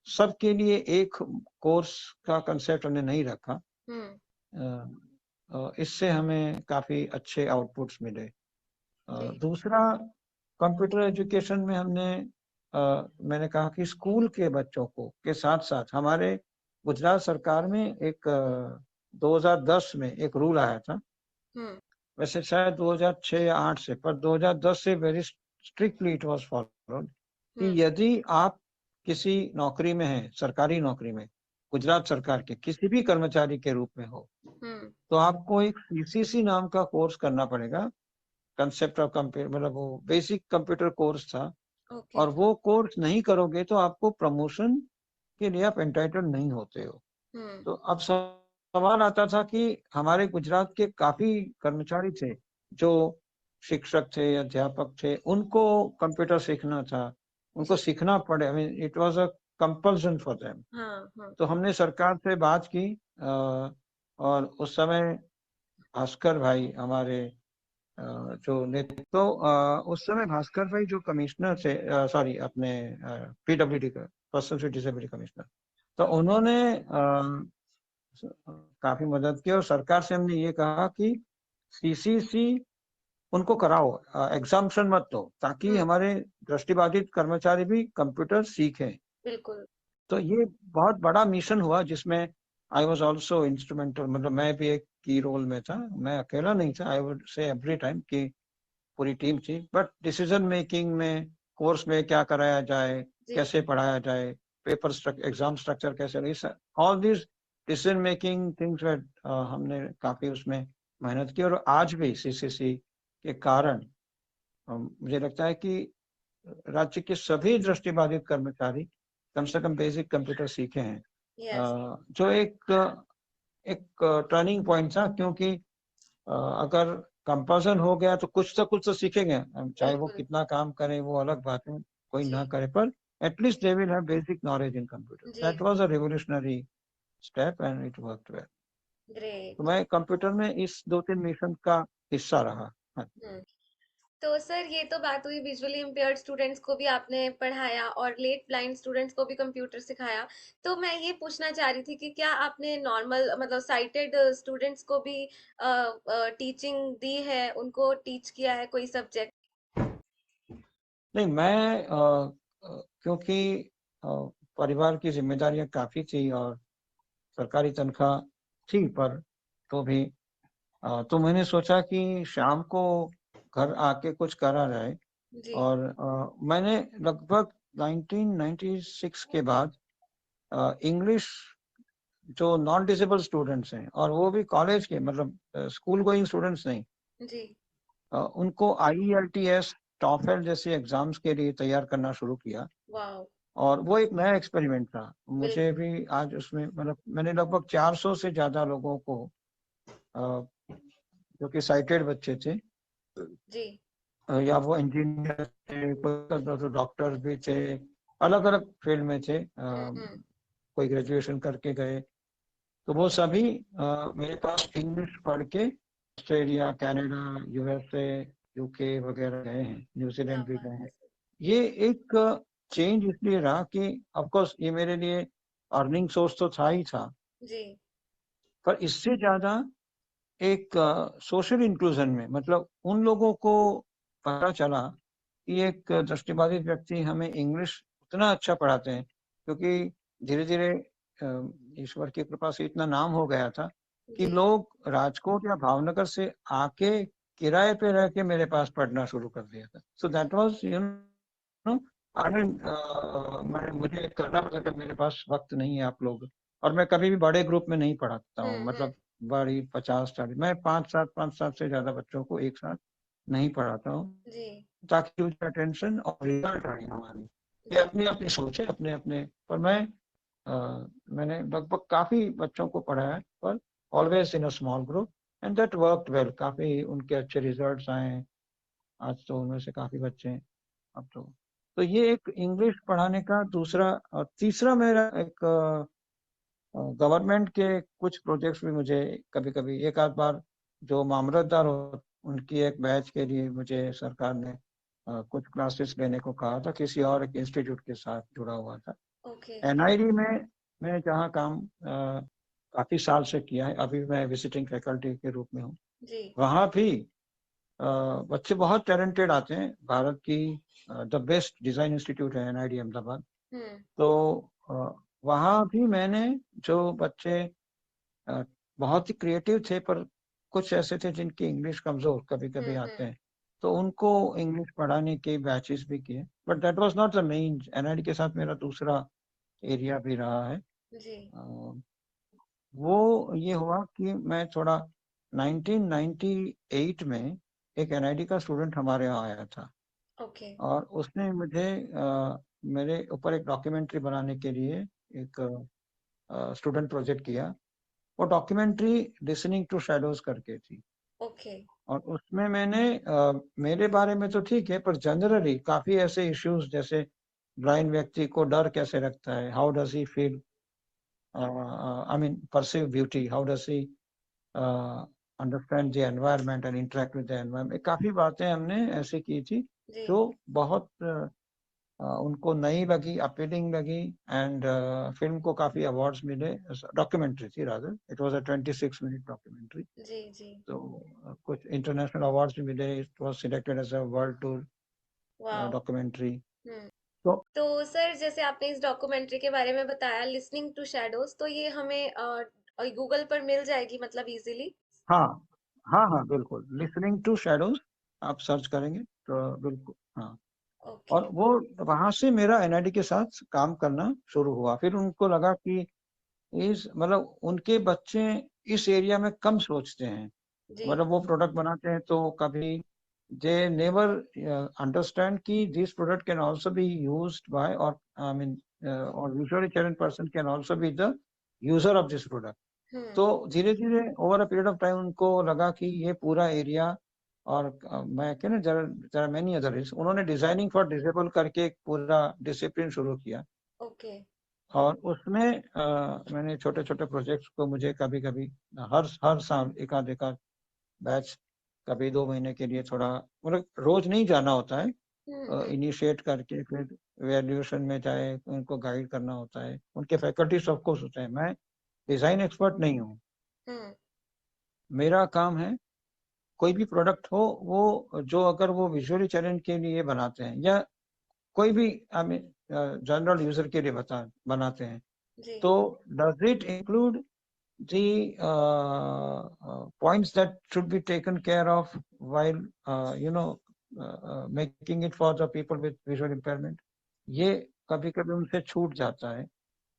सबके लिए एक कोर्स का कंसेप्ट हमने नहीं रखा। इससे हमें काफी अच्छे आउटपुट्स मिले। दूसरा, कंप्यूटर एजुकेशन में हमने मैंने कहा कि स्कूल के बच्चों को के साथ साथ हमारे गुजरात सरकार में एक 2010 में एक रूल आया था, वैसे शायद 2006 या 8 से, पर 2010 से very strictly it was followed कि यदि आप किसी नौकरी में हैं, सरकारी नौकरी में, गुजरात सरकार के किसी भी कर्मचारी के रूप में हो, तो आपको एक सीसीसी नाम का कोर्स करना पड़ेगा। कंसेप्ट ऑफ कंप्यूटर, मतलब वो बेसिक कंप्यूटर कोर्स था। और वो कोर्स नहीं करोगे तो आपको प्रमोशन के लिए आप एंटाइटल्ड नहीं होते हो। तो अब सवाल आता था कि हमारे गुजरात के काफी कर्मचारी थे जो शिक्षक थे, अध्यापक थे, उनको कंप्यूटर सीखना था, उनको सीखना पड़े, I mean it was a compulsion for them. तो हमने सरकार से बात की, और उस समय भास्कर भाई हमारे जो नेतृत्व, तो उस समय भास्कर भाई जो कमिश्नर थे, सॉरी अपने पीडब्ल्यूडी का, पर्सन विद डिसेबिलिटी कमिश्नर, तो उन्होंने काफी मदद की। और सरकार से हमने ये कहा कि सीसीसी उनको कराओ, एग्जाम्पशन मत दो, ताकि हमारे दृष्टिबाधित कर्मचारी भी कंप्यूटर सीखें। बिल्कुल। तो ये बहुत बड़ा मिशन हुआ, जिसमें आई वॉज ऑल्सो इंस्ट्रूमेंटल, मतलब मैं भी एक की रोल में था, मैं अकेला नहीं था, I would say every time कि पूरी टीम थी। बट डिसीजन मेकिंग में, कोर्स में क्या कराया जाए, कैसे पढ़ाया जाए, पेपर एग्जाम स्ट्रक्चर कैसे, all this decision making things, हमने काफी उसमें मेहनत की। और आज भी सीसीसी के कारण मुझे लगता है कि राज्य के सभी दृष्टिबाधित कर्मचारी कम से कम बेसिक कंप्यूटर सीखे हैं। जो एक टर्निंग पॉइंट था, क्योंकि अगर कंपल्सन हो गया तो कुछ तो सीखेंगे, चाहे वो कितना काम करें वो अलग बात है, कोई ना करे, पर at least they will have basic knowledge in computer. That was a revolutionary step and it worked well. तो मैं कंप्यूटर में इस 2-3 मिशन का हिस्सा रहा। तो सर, ये तो बात हुई विजुअली इम्पेयर्ड स्टूडेंट्स को भी आपने पढ़ाया और लेट ब्लाइंड स्टूडेंट्स को भी कंप्यूटर सिखाया। तो मैं ये पूछना चाह रही थी कि क्या आपने नॉर्मल, मतलब साइटेड स्टूडेंट्स को भी टीचिंग दी है, उनको टीच किया है कोई सब्जेक्ट? नहीं, मैं क्योंकि परिवार की जिम्मेदारियां काफी थी और सरकारी तनख्वाह थी, पर तो भी तो मैंने सोचा कि शाम को घर आके कुछ करा जाए। और मैंने लगभग 1996 के बाद इंग्लिश जो नॉन डिसेबल स्टूडेंट्स हैं, और वो भी कॉलेज के, मतलब स्कूल गोइंग स्टूडेंट्स नहीं, उनको IELTS, टॉफेल जैसे एग्जाम्स के लिए तैयार करना शुरू किया। और वो एक नया एक्सपेरिमेंट था मुझे भी। आज उसमें, मतलब मैंने लगभग 400 से ज्यादा लोगों को, जो कि साइटेड बच्चे थे, या वो इंजीनियर थे, कोई डॉक्टर भी थे, अलग अलग फील्ड में थे, कोई ग्रेजुएशन करके गए, तो वो सभी मेरे पास इंग्लिश पढ़ के ऑस्ट्रेलिया, कनाडा, USA, यूके वगैरह गए हैं, क्या न्यूजीलैंड भी बात गए है हैं। सर। ये एक चेंज इसलिए रहा कि ऑफ कोर्स ये मेरे लिए अर्निंग सोर्स तो था ही था, जी। पर इससे ज़्यादा एक सोशल इंक्लूजन में मतलब उन लोगों को पता चला कि एक दृष्टिबाधित व्यक्ति हमें इंग्लिश उतना अच्छा पढ़ाते हैं, क्योंकि धीरे-धीरे ईश्वर की कृपा से इतना नाम हो गया था कि जी। लोग राजकोट या भावनगर से आके किराए पे रह के मेरे पास पढ़ना शुरू कर दिया था। So that was no I mean मैं मुझे करना पड़ता था, मेरे पास वक़्त नहीं है आप लोग, और मैं कभी भी बड़े ग्रुप में नहीं पढ़ाता हूँ, हम्म। मतलब बड़ी 50-40 मैं 5-7 से ज़्यादा बच्चों को एक साथ नहीं पढ़ाता हूँ, जी। ताकि उनका अटेंशन और रिजल्ट आए हमारी। ये जी। अपनी-अपनी सोच है, अपने-अपने पर मैंने लगभग काफ़ी बच्चों को पढ़ाया है, पर always in a small group and that worked well, काफ़ी उनके अच्छे रिजल्ट्स आए हैं। आज तो उनमें से काफ़ी बच्चे हैं अब तो ये एक इंग्लिश पढ़ाने का दूसरा और तीसरा मेरा एक गवर्नमेंट के कुछ प्रोजेक्ट्स भी मुझे कभी-कभी एक आध बार जो मामलतदार हो उनकी एक बैच के लिए मुझे सरकार ने कुछ क्लासेस लेने को कहा था, किसी और एक इंस्टीट्यूट के साथ जुड़ा हुआ था। ओके। एनआईडी में मैं जहाँ काम काफ़ी साल से किया है, अभी मैं विजिटिंग फैकल्टी के रूप में हूँ। जी। वहाँ भी अ, बच्चे बहुत टैलेंटेड आते हैं, भारत की द बेस्ट डिज़ाइन इंस्टीट्यूट है एनआईडी अहमदाबाद। हम्म। तो वहाँ भी मैंने जो बच्चे अ, बहुत ही क्रिएटिव थे, पर कुछ ऐसे थे जिनकी इंग्लिश कमज़ोर कभी-कभी आते हैं, तो उनको इंग्लिश पढ़ाने के बैचेस भी किए। But that was not the main, NID के साथ मेरा दूसरा एरिया भी रहा है। जी। अ, वो ये हुआ कि मैं थोड़ा 1998 में एक एनआईडी का स्टूडेंट हमारे यहाँ आया था ओके। और उसने मुझे मेरे ऊपर एक डॉक्यूमेंट्री बनाने के लिए एक स्टूडेंट प्रोजेक्ट किया। वो डॉक्यूमेंट्री लिसनिंग टू शैडोज़ करके थी ओके। और उसमें मैंने मेरे बारे में तो ठीक है, पर जनरली काफ़ी ऐसे इश्यूज़ जैसे ब्लाइंड व्यक्ति को डर कैसे लगता है? How does he feel I mean perceive beauty? How does he understand the environment and interact with the environment? काफ़ी बातें हमने ऐसी की थी, जी। जो बहुत उनको नई लगी, अपीलिंग लगी एंड फ़िल्म को काफ़ी अवार्ड्स मिले। डॉक्यूमेंट्री थी rather, it was a 26 minute documentary. जी। जी। तो कुछ इंटरनेशनल अवार्ड्स भी मिले, it was selected as a world tour वाह। डॉक्यूमेंट्री। हम्म। तो तो सर जैसे आपने इस डॉक्यूमेंट्री के बारे में बताया लिसनिंग टू शैडोज, तो ये हमें गूगल पर मिल जाएगी मतलब इजीली? हाँ, हाँ, बिल्कुल, लिसनिंग टू शैडोज़ आप सर्च करेंगे तो बिल्कुल हाँ, ओके। और वो वहाँ से मेरा एनआईडी के साथ काम करना शुरू हुआ। फिर उनको लगा कि इस मतलब उनके बच्चे इस एरिया में कम सोचते हैं। जी। मतलब वो प्रोडक्ट बनाते हैं तो कभी दे नेवर अंडरस्टैंड कि this product can also be used by और आई मीन और visually challenged person can also be the user of this product. Hmm. तो धीरे-धीरे over a period of time उनको लगा कि ये पूरा एरिया और मैं क्या ना there are many other is उन्होंने डिजाइनिंग फॉर डिसेबल करके एक पूरा डिसिप्लिन शुरू किया ओके। और उसमें मैंने छोटे-छोटे प्रोजेक्ट्स को मुझे कभी-कभी हर हर साल एकाध-एकाध बैच कभी 2 महीने के लिए थोड़ा मतलब रोज़ नहीं जाना होता है। हम्म। इनिशिएट करके फिर वैल्यूएशन में जाए, उनको गाइड करना होता है। उनके फैकल्टीज़ ऑफ कोर्स होते हैं। मैं डिज़ाइन एक्सपर्ट नहीं हूँ। हम्म। मेरा काम है कोई भी प्रोडक्ट हो वो जो अगर वो विजुअली चैलेंज के लिए बनाते हैं या कोई भी आई मीन जनरल यूज़र के लिए बनाते हैं, जी। तो does it include the points that should be taken care of while making it for the people with visual impairment, ये कभी-कभी उनसे छूट जाता है।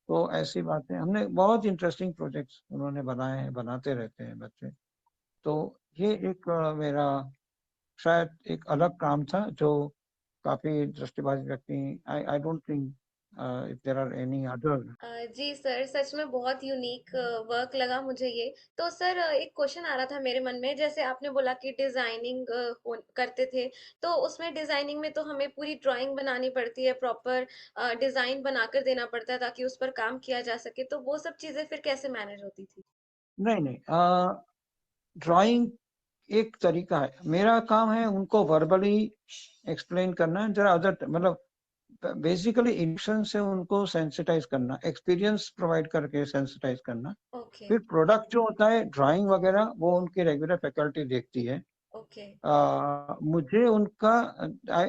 तो ऐसी बातें हमने बहुत इंटरेस्टिंग प्रोजेक्ट्स उन्होंने बनाए हैं, बनाते रहते हैं बच्चे। तो ये एक मेरा शायद एक अलग काम था जो काफ़ी दृष्टिबाधित व्यक्ति I I don't think if there are any other. जी सर, सच में बहुत यूनिक वर्क लगा मुझे ये। तो सर एक क्वेश्चन आ रहा था मेरे मन में, जैसे आपने बोला कि डिजाइनिंग करते थे, तो उसमें डिजाइनिंग में तो हमें पूरी ड्राइंग बनानी पड़ती है, प्रॉपर डिजाइन बनाकर देना पड़ता है ताकि उस पर काम किया जा सके, तो वो सब चीजें फिर कैसे मैनेज होती थी? नहीं, नहीं ड्राइंग एक तरीका है। मेरा काम है उनको वर्बली एक्सप्लेन करना, जरा अदर मतलब बेसिकली इमोशन से उनको सेंसिटाइज करना, एक्सपीरियंस प्रोवाइड करके सेंसिटाइज करना। ओके फिर प्रोडक्ट जो होता है ड्राइंग वगैरह वो उनकी रेगुलर फैकल्टी देखती है। ओके मुझे उनका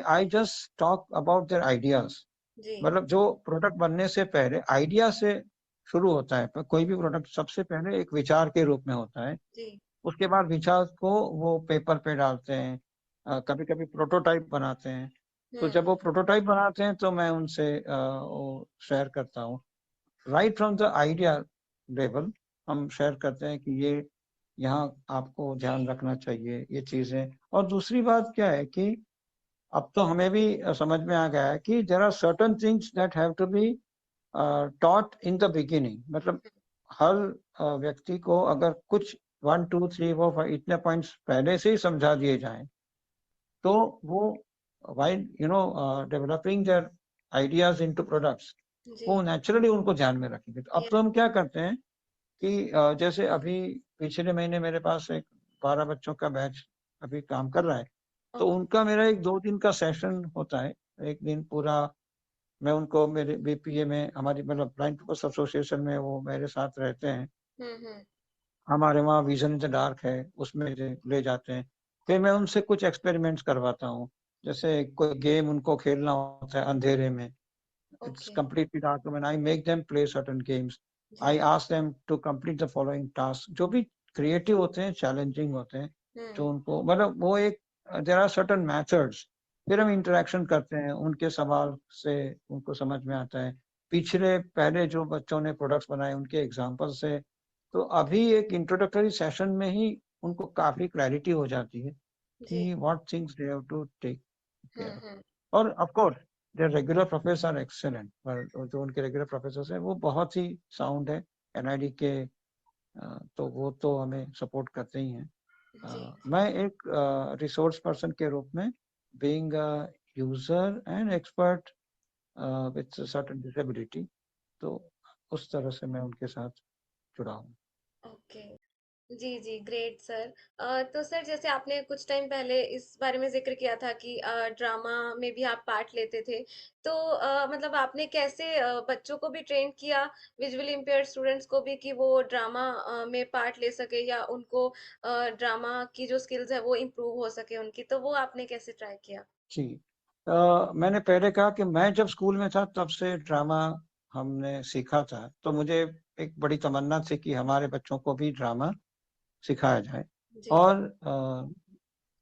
I just talk about their ideas. जी मतलब जो प्रोडक्ट बनने से पहले आइडिया से शुरू होता है, पर कोई भी प्रोडक्ट सबसे पहले एक विचार के रूप में होता है। जी उसके बाद विचार को वो पेपर पे डालते हैं, कभी कभी प्रोटोटाइप बनाते हैं। तो जब वो प्रोटोटाइप बनाते हैं तो मैं उनसे वो शेयर करता हूँ। Right from the idea level हम शेयर करते हैं कि ये यहाँ आपको ध्यान रखना चाहिए ये चीजें। और दूसरी बात क्या है कि अब तो हमें भी समझ में आ गया है कि there are certain things that have to be taught in the beginning. मतलब हर व्यक्ति को अगर कुछ 1 2 3 4 5 इतने पॉइंट्स पहले से ही समझा दिए जाएं तो वो while developing their ideas into products जी वो नेचुरली उनको ध्यान में रखेंगे। तो अब ये तो हम क्या करते हैं कि जैसे अभी पिछले महीने मेरे पास एक 12 बच्चों का बैच अभी काम कर रहा है। तो उनका मेरा एक 2 दिन का सेशन होता है। एक दिन पूरा मैं उनको मेरे बीपीए में हमारी मतलब ब्लाइंड पीपल्स एसोसिएशन में वो मेरे साथ रहते हैं। हम्म हमारे वहाँ विजन इन द डार्क है, उसमें ले जाते हैं। फिर मैं उनसे कुछ एक्सपेरिमेंट्स करवाता हूँ। जैसे कोई गेम उनको खेलना होता है अंधेरे में, it's okay completely dark when I make them play certain games. जी I ask them to complete the following task, जो भी क्रिएटिव होते हैं, चैलेंजिंग होते हैं, जो उनको मतलब वो एक देयर आर सर्टेन मेथड्स। फिर हम इंटरेक्शन करते हैं, उनके सवाल से उनको समझ में आता है। पिछले पहले जो बच्चों ने प्रोडक्ट्स बनाए उनके एग्जांपल से तो अभी एक इंट्रोडक्टरी सेशन में ही उनको काफी क्लैरिटी हो जाती है जी कि what things they have to take care of. Hmm और of course their regular professor are excellent, पर जो उनके रेगुलर प्रोफेसर हैं वो बहुत ही साउंड है एनआईडी के। तो वो तो हमें सपोर्ट करते ही हैं। जी मैं एक रिसोर्स पर्सन के रूप में being a user and expert with certain disability, तो उस तरह से मैं उनके साथ जुड़ा हूँ। ओके जी जी ग्रेट सर। तो सर जैसे आपने कुछ टाइम पहले इस बारे में जिक्र किया था कि ड्रामा में भी आप पार्ट लेते थे। तो मतलब आपने कैसे बच्चों को भी ट्रेन किया, विजुअली इम्पेयर्ड स्टूडेंट्स को भी, कि वो ड्रामा में पार्ट ले सके या उनको ड्रामा की जो स्किल्स है वो इम्प्रूव हो सके उनकी, तो वो आपने कैसे ट्राई किया? जी, मैंने पहले कहा कि मैं जब स्कूल में था तब से ड्रामा हमने सीखा था, तो मुझे एक बड़ी तमन्ना थी कि हमारे बच्चों को भी ड्रामा सिखाया जाए। जी और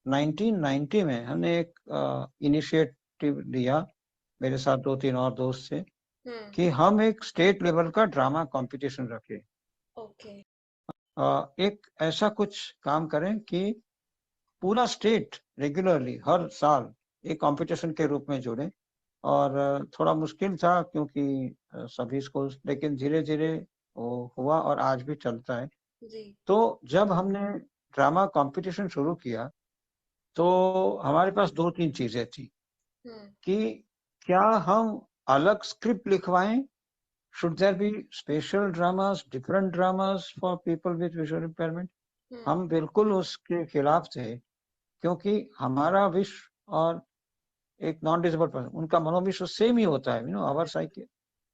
1990 में हमने एक इनिशिएटिव लिया मेरे साथ 2 3 और दोस्त से हम्म कि हम एक स्टेट लेवल का ड्रामा कंपटीशन रखें। ओके एक ऐसा कुछ काम करें कि पूरा स्टेट रेगुलरली हर साल एक कंपटीशन के रूप में जुड़े। और थोड़ा मुश्किल था क्योंकि सभी स्कूल, लेकिन धीरे धीरे वो हुआ और आज भी चलता है। जी तो जब हमने ड्रामा कंपटीशन शुरू किया तो हमारे पास 2 3 चीजें थी हम्म कि क्या हम अलग स्क्रिप्ट लिखवाएं, should there be special dramas, different dramas for people with visual impairment. Hmm हम बिल्कुल उसके खिलाफ थे, क्योंकि हमारा विश्व और एक नॉन डिसेबल पर्सन उनका मनोविश्व सेम ही होता है, आवर साइकिल।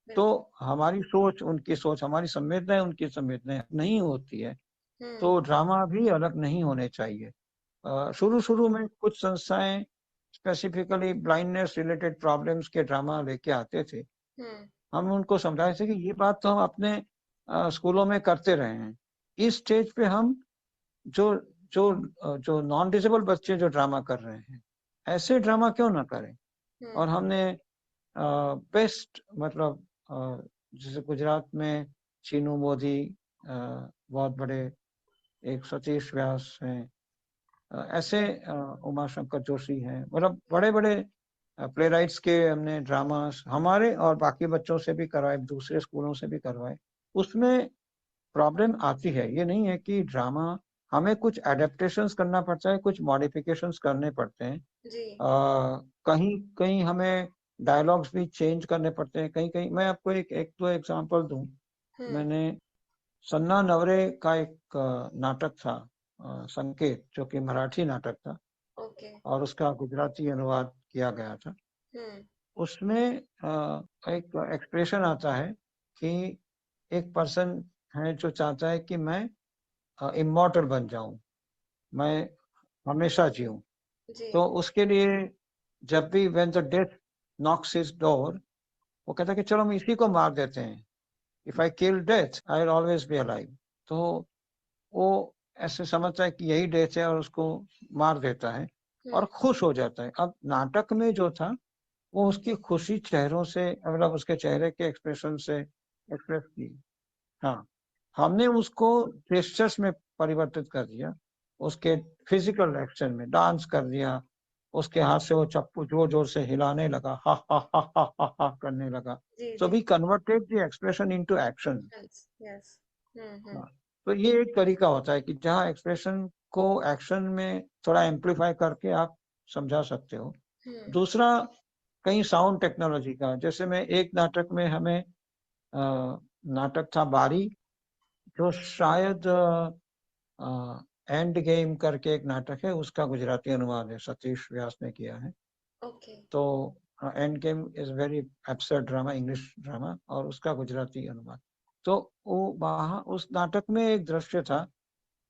तो बिल्कुल हमारी सोच उनकी सोच, हमारी संवेदनाएं उनकी संवेदनाएं नहीं होती है। हम्म तो ड्रामा भी अलग नहीं होने चाहिए। शुरू शुरू में कुछ संस्थाएं स्पेसिफिकली ब्लाइंडनेस रिलेटेड प्रॉब्लम्स के ड्रामा लेके आते थे। हम्म हम उनको समझाए थे कि ये बात तो हम अपने स्कूलों में करते रहे हैं। इस स्टेज पे हम जो जो जो नॉन डिसेबल बच्चे जो ड्रामा कर रहे हैं, ऐसे ड्रामा क्यों ना करें। और हम्म हमने बेस्ट मतलब जैसे गुजरात में चीनू मोदी बहुत बड़े, एक सतीश व्यास हैं, ऐसे उमा शंकर जोशी हैं, मतलब बड़े बड़े प्ले राइट्स के हमने ड्रामास हमारे और बाकी बच्चों से भी करवाए, दूसरे स्कूलों से भी करवाए। उसमें प्रॉब्लम आती है, ये नहीं है कि ड्रामा हमें कुछ एडेप्टेशंस करना पड़ता है, कुछ मॉडिफिकेशंस करने पड़ते हैं। जी कहीं कहीं हमें डायलॉग्स भी चेंज करने पड़ते हैं, कहीं कहीं मैं आपको एक एक दो एग्जांपल दूं। हम्म मैंने सन्ना नवरे का एक नाटक था, संकेत, जो कि मराठी नाटक था ओके। और उसका गुजराती अनुवाद किया गया था। हम्म। उसमें एक एक्सप्रेशन आता है कि एक पर्सन है जो चाहता है कि मैं इमॉर्टल बन जाऊं, मैं हमेशा जीऊं। जी। तो उसके लिए जब भी when the death knocks his door, वो कहता है कि चलो हम इसी को मार देते हैं। If I kill death I will always be alive. तो वो ऐसे समझता है कि यही डेथ है और उसको मार देता है और हम्म। खुश हो जाता है। अब नाटक में जो था वो उसकी खुशी चेहरों से, मतलब उसके चेहरे के एक्सप्रेशन से एक्सप्रेस की। हाँ, हमने उसको जेस्चर्स में परिवर्तित कर दिया, उसके फिजिकल एक्शन में डांस कर दिया, उसके हाथ से वो चप्पू जोर जोर से हिलाने लगा, हा हा हा हा हा हा करने लगा। जी सो जी। We converted the expression into action. Yes yes. Hmm. हाँ, तो ये एक तरीका होता है कि जहाँ एक्सप्रेशन को एक्शन में थोड़ा एम्पलीफाई करके आप समझा सकते हो। हम्म। दूसरा, कहीं साउंड टेक्नोलॉजी का, जैसे में एक नाटक में हमें नाटक था बारी, जो शायद एंड गेम करके एक नाटक है, उसका गुजराती अनुवाद है, सतीश व्यास ने किया है। ओके। तो end game is very absurd drama, English drama, और उसका गुजराती अनुवाद। तो वो वहाँ उस नाटक में एक दृश्य था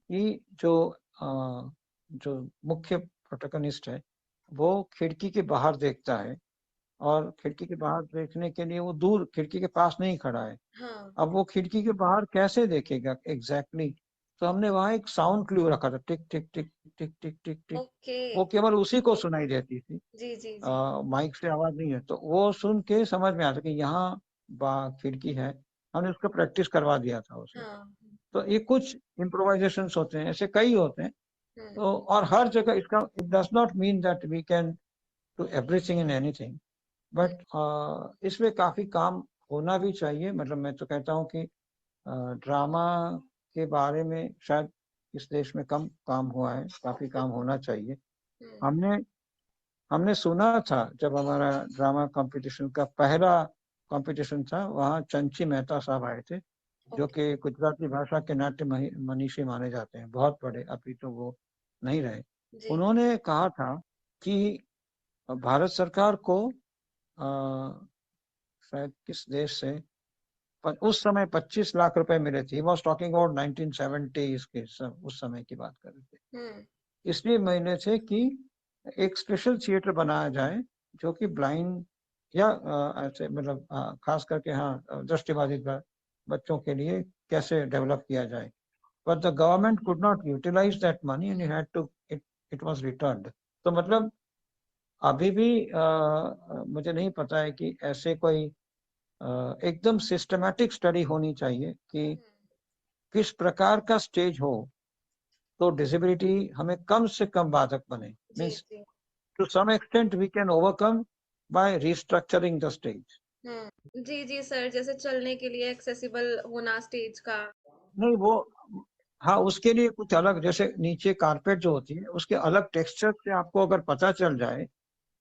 कि जो मुख्य प्रोटोगनिस्ट है वो खिड़की के बाहर देखता है, और खिड़की के बाहर देखने के लिए वो दूर खिड़की के पास नहीं खड़ा है। हाँ। अब वो खिड़की के बाहर कैसे देखेगा एग्जैक्टली तो हमने वहां एक साउंड क्लू रखा था, टिक टिक टिक टिक टिक टिक टिक। ओके। वो केवल उसी को सुनाई देती थी, जी जी जी। माइक से आवाज नहीं है। तो वो सुन के समझ में आता कि यहाँ खिड़की है। हमने उसको प्रैक्टिस करवा दिया था उसे। हाँ। तो ये कुछ इम्प्रोवाइजेशन होते हैं, ऐसे कई होते हैं। हम्म। तो और हर जगह इसका, it does not mean that we can do everything in anything, hmm. But इसमें काफी काम होना भी चाहिए। मतलब मैं तो कहता हूँ कि ड्रामा के बारे में शायद इस देश में कम काम हुआ है, काफी काम होना चाहिए। हम्म। हमने हमने सुना था जब हमारा ड्रामा कंपटीशन का पहला कंपटीशन था, वहाँ चंची मेहता साहब आए थे, जो ओके। कि गुजराती भाषा के नाट्य मनीषी माने जाते हैं, बहुत बड़े, अभी तो वो नहीं रहे। जी। उन्होंने कहा था कि भारत सरकार को शायद किस देश से, पर उस समय 25 लाख रुपए मिले थे। वॉज टॉकिंग अबाउट 1970 के उस समय की बात कर रहे थे। हम्म। इसलिए मिले थे कि एक स्पेशल थिएटर बनाया जाए जो कि ब्लाइंड या ऐसे, मतलब खास करके हाँ दृष्टिबाधित बच्चों के लिए कैसे डेवलप किया जाए। But the government could not utilise that money and had to it was returned. तो मतलब अभी भी मुझे नहीं पता है कि ऐसे कोई एकदम सिस्टमैटिक स्टडी होनी चाहिए कि किस प्रकार का स्टेज हो तो डिसेबिलिटी हमें कम से कम बाधक बने। जी मीन्स जी। To some extent we can overcome by restructuring the stage. जी जी सर, जैसे चलने के लिए एक्सेसिबल होना स्टेज का। नहीं वो, हाँ उसके लिए कुछ अलग, जैसे नीचे कारपेट जो होती है उसके अलग टेक्सचर से आपको अगर पता चल जाए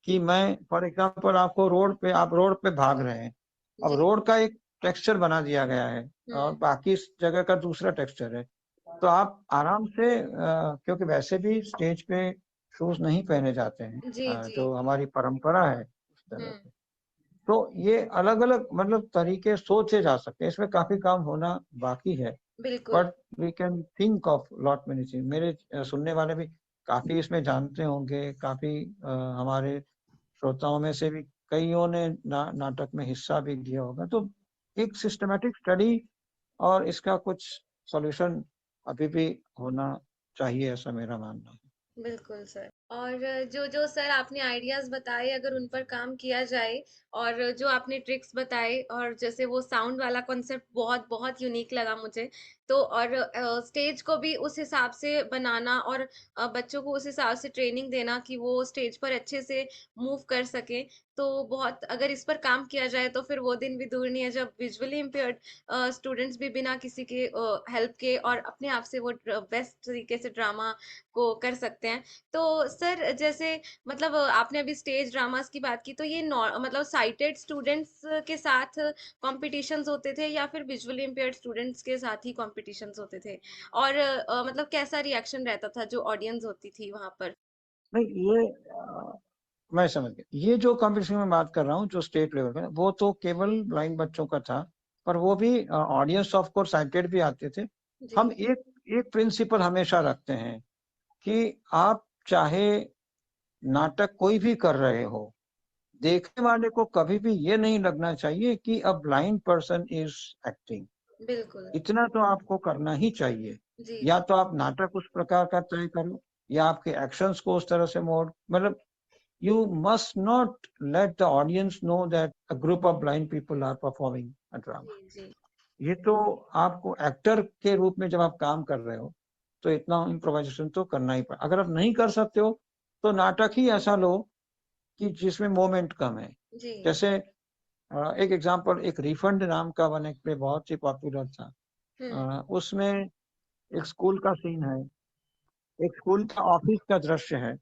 कि मैं फॉर एग्जांपल आपको रोड पे, आप रोड पे भाग रहे हैं, अब जी। रोड का एक टेक्सचर बना दिया गया है और हम्म। बाकी इस जगह का दूसरा टेक्सचर है, तो आप आराम से क्योंकि वैसे भी स्टेज पे शूज नहीं पहने जाते हैं, जी जी। जो हमारी परंपरा है उस तरह हम्म। से। तो ये अलग अलग मतलब तरीके सोचे जा सकते हैं, इसमें काफी काम होना बाकी है। बिल्कुल। But we can think of lot many thing. मेरे सुनने वाले भी काफी इसमें जानते होंगे, काफी हमारे श्रोताओं में से भी कईयों ने नाटक में हिस्सा भी लिया होगा। तो एक सिस्टमैटिक स्टडी और इसका कुछ सॉल्यूशन अभी भी होना चाहिए, ऐसा मेरा मानना है। बिल्कुल सर। और जो जो सर आपने आइडियाज बताए, अगर उन पर काम किया जाए, और जो आपने ट्रिक्स बताए, और जैसे वो साउंड वाला कॉन्सेप्ट बहुत बहुत यूनिक लगा मुझे। तो और स्टेज को भी उस हिसाब से बनाना, और बच्चों को उस हिसाब से ट्रेनिंग देना कि वो स्टेज पर अच्छे से मूव कर सके। तो बहुत, अगर इस पर काम किया जाए तो फिर वो दिन भी दूर नहीं है जब विजुअली इम्पेयर्ड स्टूडेंट्स भी बिना किसी के हेल्प के और अपने आप से वो बेस्ट तरीके से ड्रामा को कर सकते हैं। तो सर, जैसे मतलब आपने अभी स्टेज ड्रामास की बात की, तो ये मतलब साइटेड स्टूडेंट्स के साथ कॉम्पिटिशन्स होते थे या फिर विजुअली इम्पेयर्ड स्टूडेंट्स के साथ ही कॉम्पिटिशन्स होते थे और मतलब कैसा रिएक्शन रहता था जो ऑडियंस होती थी वहां पर? नहीं, ये मैं समझ गया। ये जो कॉम्पिटिशन में बात कर रहा हूँ, जो स्टेट लेवल का, वो तो केवल ब्लाइंड बच्चों का था, पर वो भी ऑडियंस ऑफ कोर्स साइटेड भी आते थे। जी। हम एक एक प्रिंसिपल हमेशा रखते हैं कि आप चाहे नाटक कोई भी कर रहे हो, देखने वाले को कभी भी ये नहीं लगना चाहिए कि a blind person is acting. बिल्कुल। इतना तो आपको करना ही चाहिए। जी या जी। तो आप नाटक उस प्रकार का तय करो, या आपके एक्शंस को उस तरह से मोड़, मतलब you must not let the audience know that a group of blind people are performing a drama. जी जी। ये तो आपको एक्टर के रूप में जब आप काम कर रहे हो, तो इतना इम्प्रोवाइजेशन तो करना ही पड़ा। अगर आप नहीं कर सकते हो, तो नाटक ही ऐसा लो कि जिसमें मोमेंट कम है। जी। जैसे एक एग्जांपल, एक रिफंड नाम का वन एक पे बहुत ही पॉपुलर था। हम्म। उसमें एक स्कूल का सीन है, एक स्कूल का ऑफिस का दृश्य है,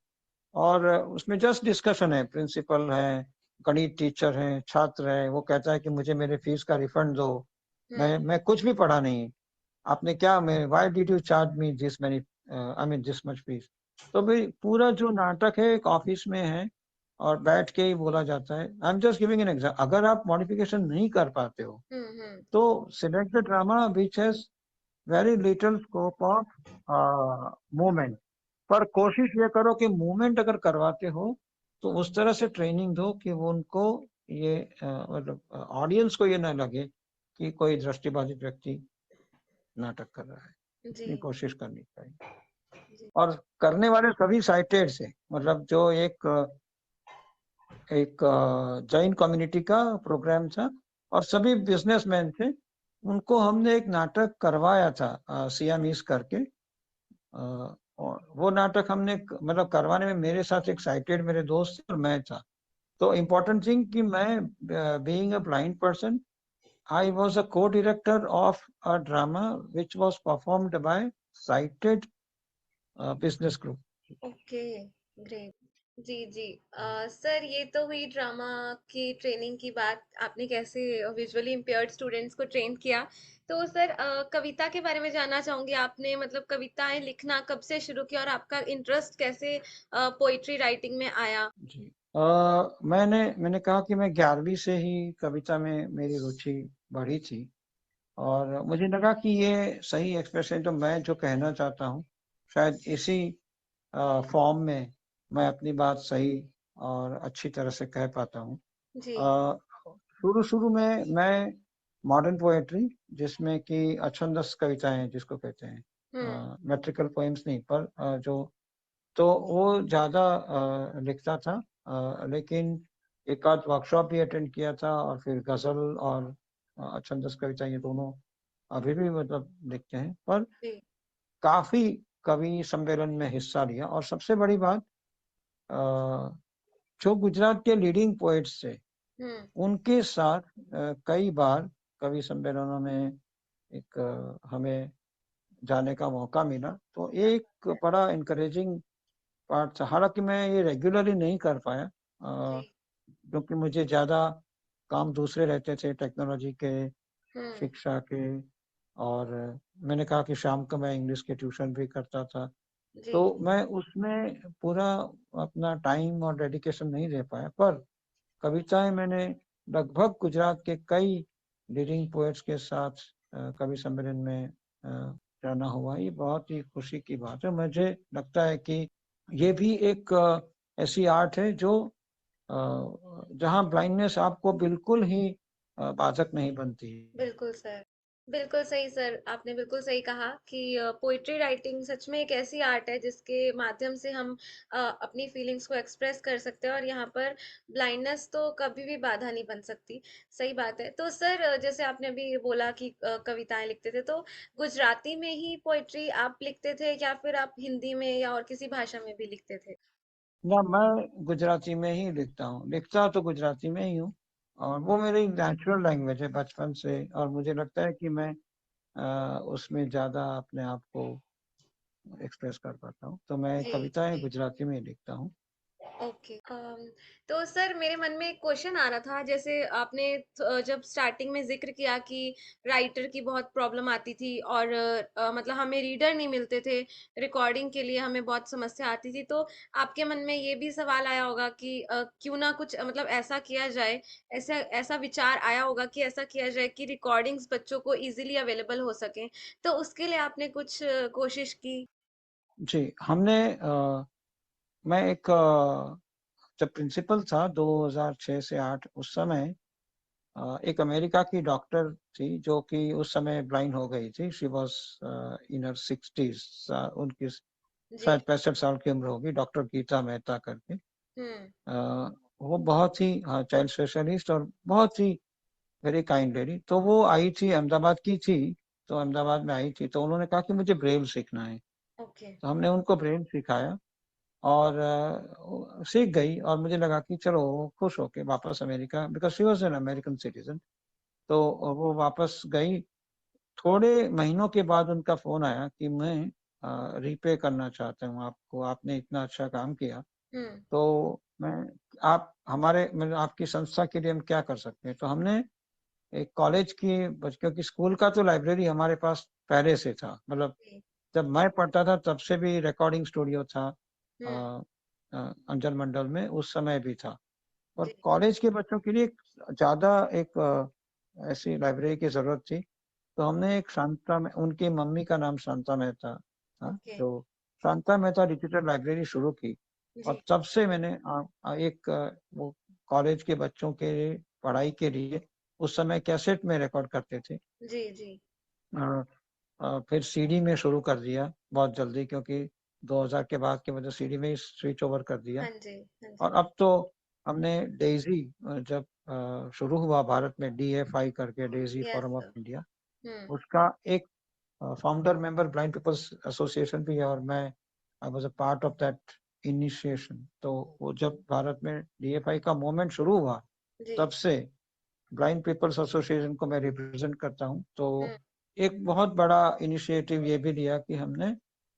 और उसमें जस्ट डिस्कशन है, प्रिंसिपल है, गणित टीचर है, छात्र है, वो कहता है कि मुझे मेरे फीस का रिफंड दो, हम्म। मैं कुछ भी पढ़ा नहीं, आपने क्या, मैं why did you charge me this many, I mean this much fees. तो भाई पूरा जो नाटक है एक ऑफिस में है, और बैठ के ही बोला जाता है। I am just giving an example. अगर आप मॉडिफिकेशन नहीं कर पाते हो, हम्म। तो select the drama which has very little scope of movement. पर कोशिश ये करो कि मूवमेंट अगर करवाते हो, तो उस तरह से ट्रेनिंग दो कि वो उनको ये मतलब ऑडियंस को ये ना लगे कि कोई दृष्टिबाधित व्यक्ति नाटक कर रहा है। जी इतनी कोशिश करनी चाहिए। जी। और करने वाले सभी साइटेड से, मतलब जो एक जैन कम्युनिटी का प्रोग्राम था, और सभी बिजनेसमैन थे, उनको हमने एक नाटक करवाया था सियामीस करके। और वो नाटक हमने मतलब करवाने में मेरे साथ एक साइटेड मेरे दोस्त और मैं था। तो इम्पोर्टेंट थिंग कि मैं being a blind person, I was a co-director of a drama which was performed by sighted business group. Okay, great. जी जी। सर ये तो हुई ड्रामा की ट्रेनिंग की बात, आपने कैसे विजुअली इम्पेयर्ड स्टूडेंट्स को ट्रेन किया। तो सर कविता के बारे में जानना चाहूंगी, आपने मतलब कविताएं लिखना कब से शुरू किया और आपका इंटरेस्ट कैसे पोइट्री राइटिंग में आया? जी। मैंने कहा कि मैं 11वीं से ही कविता में मेरी रुचि बढ़ी थी, और मुझे लगा कि ये सही एक्सप्रेशन, जो मैं जो कहना चाहता हूँ, शायद इसी फॉर्म में मैं अपनी बात सही और अच्छी तरह से कह पाता हूँ। जी। अ, शुरू-शुरू में मैं मॉडर्न पोएट्री, जिसमें कि अछंदस कविताएँ जिसको कहते हैं, हम्म। मेट्रिकल पोएम्स नहीं, पर जो, तो वो ज़्यादा लिखता था। लेकिन एक आध वर्कशॉप भी अटेंड किया था, और फिर गज़ल और छंदस कविता, ये दोनों अभी भी मतलब लिखते हैं। पर जी। काफ़ी कवि सम्मेलन में हिस्सा लिया, और सबसे बड़ी बात, अ, जो गुजरात के लीडिंग पोएट्स थे, हम्म। उनके साथ कई बार कवि सम्मेलनों में हमें जाने का मौका मिला। तो एक बड़ा एनकरेजिंग पार्ट था। हालाँकि मैं ये रेगुलरली नहीं कर पाया, जी। क्योंकि मुझे ज़्यादा काम दूसरे रहते थे, टेक्नोलॉजी के, हम्म। शिक्षा के, और मैंने कहा कि शाम को मैं इंग्लिश के ट्यूशन भी करता था। जी। तो मैं उसमें पूरा अपना टाइम और डेडिकेशन नहीं दे पाया, पर कविताएँ मैंने लगभग गुजरात के कई लीडिंग पोएट्स के साथ कवि सम्मेलन में जाना हुआ। ये बहुत ही खुशी की बात है। मुझे लगता है कि ये भी एक ऐसी आर्ट है जो अ, जहाँ ब्लाइंडनेस आपको बिल्कुल ही बाधक नहीं बनती है। बिल्कुल सर, बिल्कुल सही सर, आपने बिल्कुल सही कहा कि पोइट्री राइटिंग सच में एक ऐसी आर्ट है जिसके माध्यम से हम अपनी फीलिंग्स को एक्सप्रेस कर सकते हैं और यहाँ पर ब्लाइंडनेस तो कभी भी बाधा नहीं बन सकती। सही बात है। तो सर जैसे आपने अभी बोला कि कविताएं लिखते थे, तो गुजराती में ही पोइट्री आप लिखते थे या फिर आप हिंदी में या और किसी भाषा में भी लिखते थे? ना, मैं गुजराती में ही लिखता हूँ, लिखता तो गुजराती में ही हूँ, और वो मेरी नेचुरल लैंग्वेज है बचपन से, और मुझे लगता है कि मैं उसमें ज़्यादा अपने आप को एक्सप्रेस कर पाता हूँ। तो मैं जी कविताएँ जी। गुजराती में ही लिखता हूँ। ओके। तो सर मेरे मन में एक क्वेश्चन आ रहा था, जैसे आपने जब स्टार्टिंग में जिक्र किया कि राइटर की बहुत प्रॉब्लम आती थी और मतलब हमें रीडर नहीं मिलते थे, रिकॉर्डिंग के लिए हमें बहुत समस्या आती थी, तो आपके मन में ये भी सवाल आया होगा कि क्यों ना कुछ मतलब ऐसा किया जाए, ऐसा ऐसा विचार आया होगा कि ऐसा किया जाए कि रिकॉर्डिंग्स बच्चों को इजीली अवेलेबल हो सके, तो उसके लिए आपने कुछ कोशिश की? जी, हमने मैं एक जब प्रिंसिपल था 2006 से 8 उस समय एक अमेरिका की डॉक्टर थी जो कि उस समय ब्लाइंड हो गई थी। She was in her 60s, उनकी जी। शायद 65 साल की उम्र होगी, डॉक्टर गीता मेहता करके। हम्म। वो बहुत ही चाइल्ड स्पेशलिस्ट और बहुत ही वेरी काइंड लेडी। तो वो आई थी, अहमदाबाद की थी, तो अहमदाबाद में आई थी, तो उन्होंने कहा कि मुझे ब्रेल सीखना है। ओके। तो हमने उनको ब्रेल सिखाया और सीख गई और मुझे लगा कि चलो वो खुश होके वापस America, because she was an American citizen, तो वो वापस गई। थोड़े महीनों के बाद उनका फ़ोन आया कि मैं रीपे करना चाहता हूँ आपको, आपने इतना अच्छा काम किया, हम्म। तो मैं आप हमारे मतलब आपकी संस्था के लिए हम क्या कर सकते हैं? तो हमने एक कॉलेज की क्योंकि स्कूल का तो लाइब्रेरी हमारे पास पहले से था, मतलब जी। जब मैं पढ़ता था तब से भी रिकॉर्डिंग स्टूडियो था हम्म। अ अंजन मंडल में, उस समय भी था। और जी। कॉलेज के बच्चों के लिए ज़्यादा एक ऐसी लाइब्रेरी की ज़रूरत थी, तो हमने एक शांता में, उनकी मम्मी का नाम शांता मेहता था, ओके। तो शांता मेहता डिजिटल लाइब्रेरी शुरू की और जी। तब से मैंने एक वो कॉलेज के बच्चों के पढ़ाई के लिए उस समय कैसेट में रिकॉर्ड करते थे। जी। जी। अ फिर सीडी में शुरू कर दिया बहुत जल्दी, क्योंकि 2000 के बाद के वजह सीडी में ही स्विच ओवर कर दिया। हाँ जी। हाँ और जी। अब तो हमने डेज़ी जब शुरू हुआ भारत में डीएफआई करके, Daisy yes forum of sir. India, hmm. उसका एक founder member blind people's association भी है और मैं I was a part of that initiation. तो वो जब भारत में डीएफआई का मूवमेंट शुरू हुआ, जी। तब से ब्लाइंड पीपल्स एसोसिएशन को मैं रिप्रेजेंट करता हूँ। तो हम्म। एक बहुत बड़ा इनिशिएटिव ये भी लिया कि हमने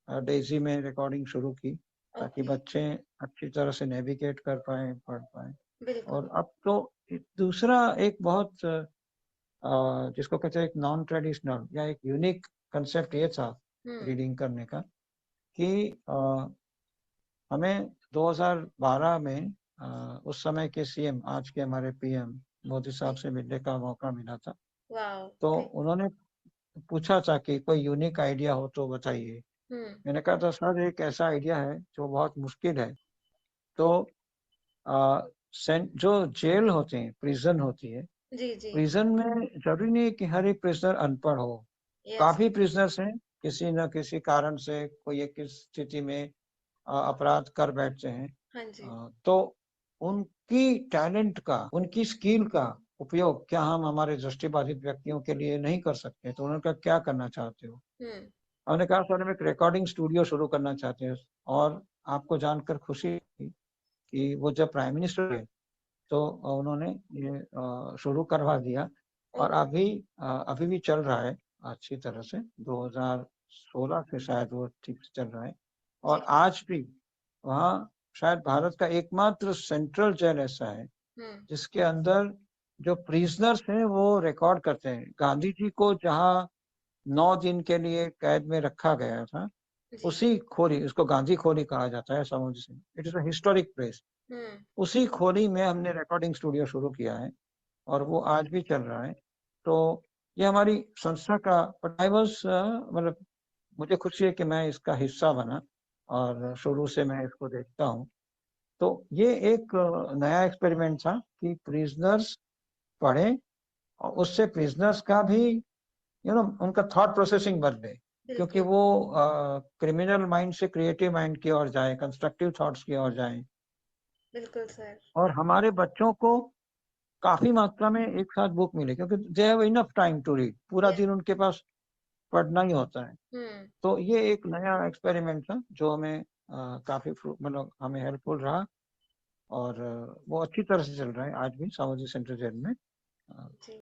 डेज़ी में रिकॉर्डिंग शुरू की, ताकि ओके। बच्चे अच्छी तरह से नेविगेट कर पाएँ, पढ़ पाएँ। बिल्कुल। और अब तो एक दूसरा एक बहुत जिसको कहते हैं एक नॉन ट्रेडिशनल या एक यूनिक कांसेप्ट ये था हम्म। रीडिंग करने का कि हमें 2012 में उस समय के सीएम, आज के हमारे पीएम मोदी साहब जी। से मिलने का मौका मिला था। वाओ। तो ओके। उन्होंने पूछा था कि कोई यूनिक आइडिया हो तो बताइए। हम्म। मैंने कहा था सर एक ऐसा आइडिया है जो बहुत मुश्किल है। तो जो जेल होते हैं, प्रिजन होती है, जी। जी। प्रिजन में जरूरी नहीं कि हर एक प्रिजनर अनपढ़ हो। यस। काफी प्रिजनर्स हैं, किसी न किसी कारण से कोई एक इस स्थिति में अपराध कर बैठते हैं। हाँ जी। तो उनकी टैलेंट का, उनकी स्किल का उपयोग क्या हम हमारे दृष्टिबाधित व्यक्तियों के लिए नहीं कर सकते? तो उन्होंने कहा क्या करना चाहते हो? हम्म। हमने कहा सर हम एक रिकॉर्डिंग स्टूडियो शुरू करना चाहते हैं। और आपको जानकर खुशी हुई कि वो जब प्राइम मिनिस्टर हुए तो उन्होंने ये शुरू करवा दिया और ओके। अभी भी चल रहा है अच्छी तरह से। 2016 से शायद वो ठीक से चल रहा है जी। और आज भी वहाँ शायद भारत का एकमात्र सेंट्रल जेल ऐसा है हम्म। जिसके अंदर जो प्रिजनर्स हैं वो रिकॉर्ड करते हैं। गांधी जी को जहाँ 9 दिन के लिए कैद में रखा गया था, जी। उसी खोली, उसको गांधी खोली कहा जाता है समुद्र से। It is a historic place. Hmm. उसी खोली में हमने रिकॉर्डिंग स्टूडियो शुरू किया है और वो आज भी चल रहा है। तो ये हमारी संस्था का, बट आई वाज़ मतलब मुझे खुशी है कि मैं इसका हिस्सा बना और शुरू से मैं इसको देखता हूँ। तो ये एक नया एक्सपेरिमेंट था कि प्रिज़नर्स पढ़ें और उससे प्रिज़नर्स का भी उनका थॉट प्रोसेसिंग बदले, क्योंकि बिल्कुल। वो क्रिमिनल माइंड से क्रिएटिव माइंड की ओर जाएँ, कंस्ट्रक्टिव थॉट्स की ओर जाएँ। बिल्कुल सर। और हमारे बच्चों को काफ़ी मात्रा में एक साथ बुक मिले, क्योंकि they have enough time to read, पूरा यस। दिन उनके पास पढ़ना ही होता है। हम्म। तो ये एक नया एक्सपेरिमेंट था जो हमें काफ़ी मतलब हमें हेल्पफुल रहा और वो अच्छी तरह से चल रहा है आज भी सामाजिक सेंटर जेल में। अ, जी।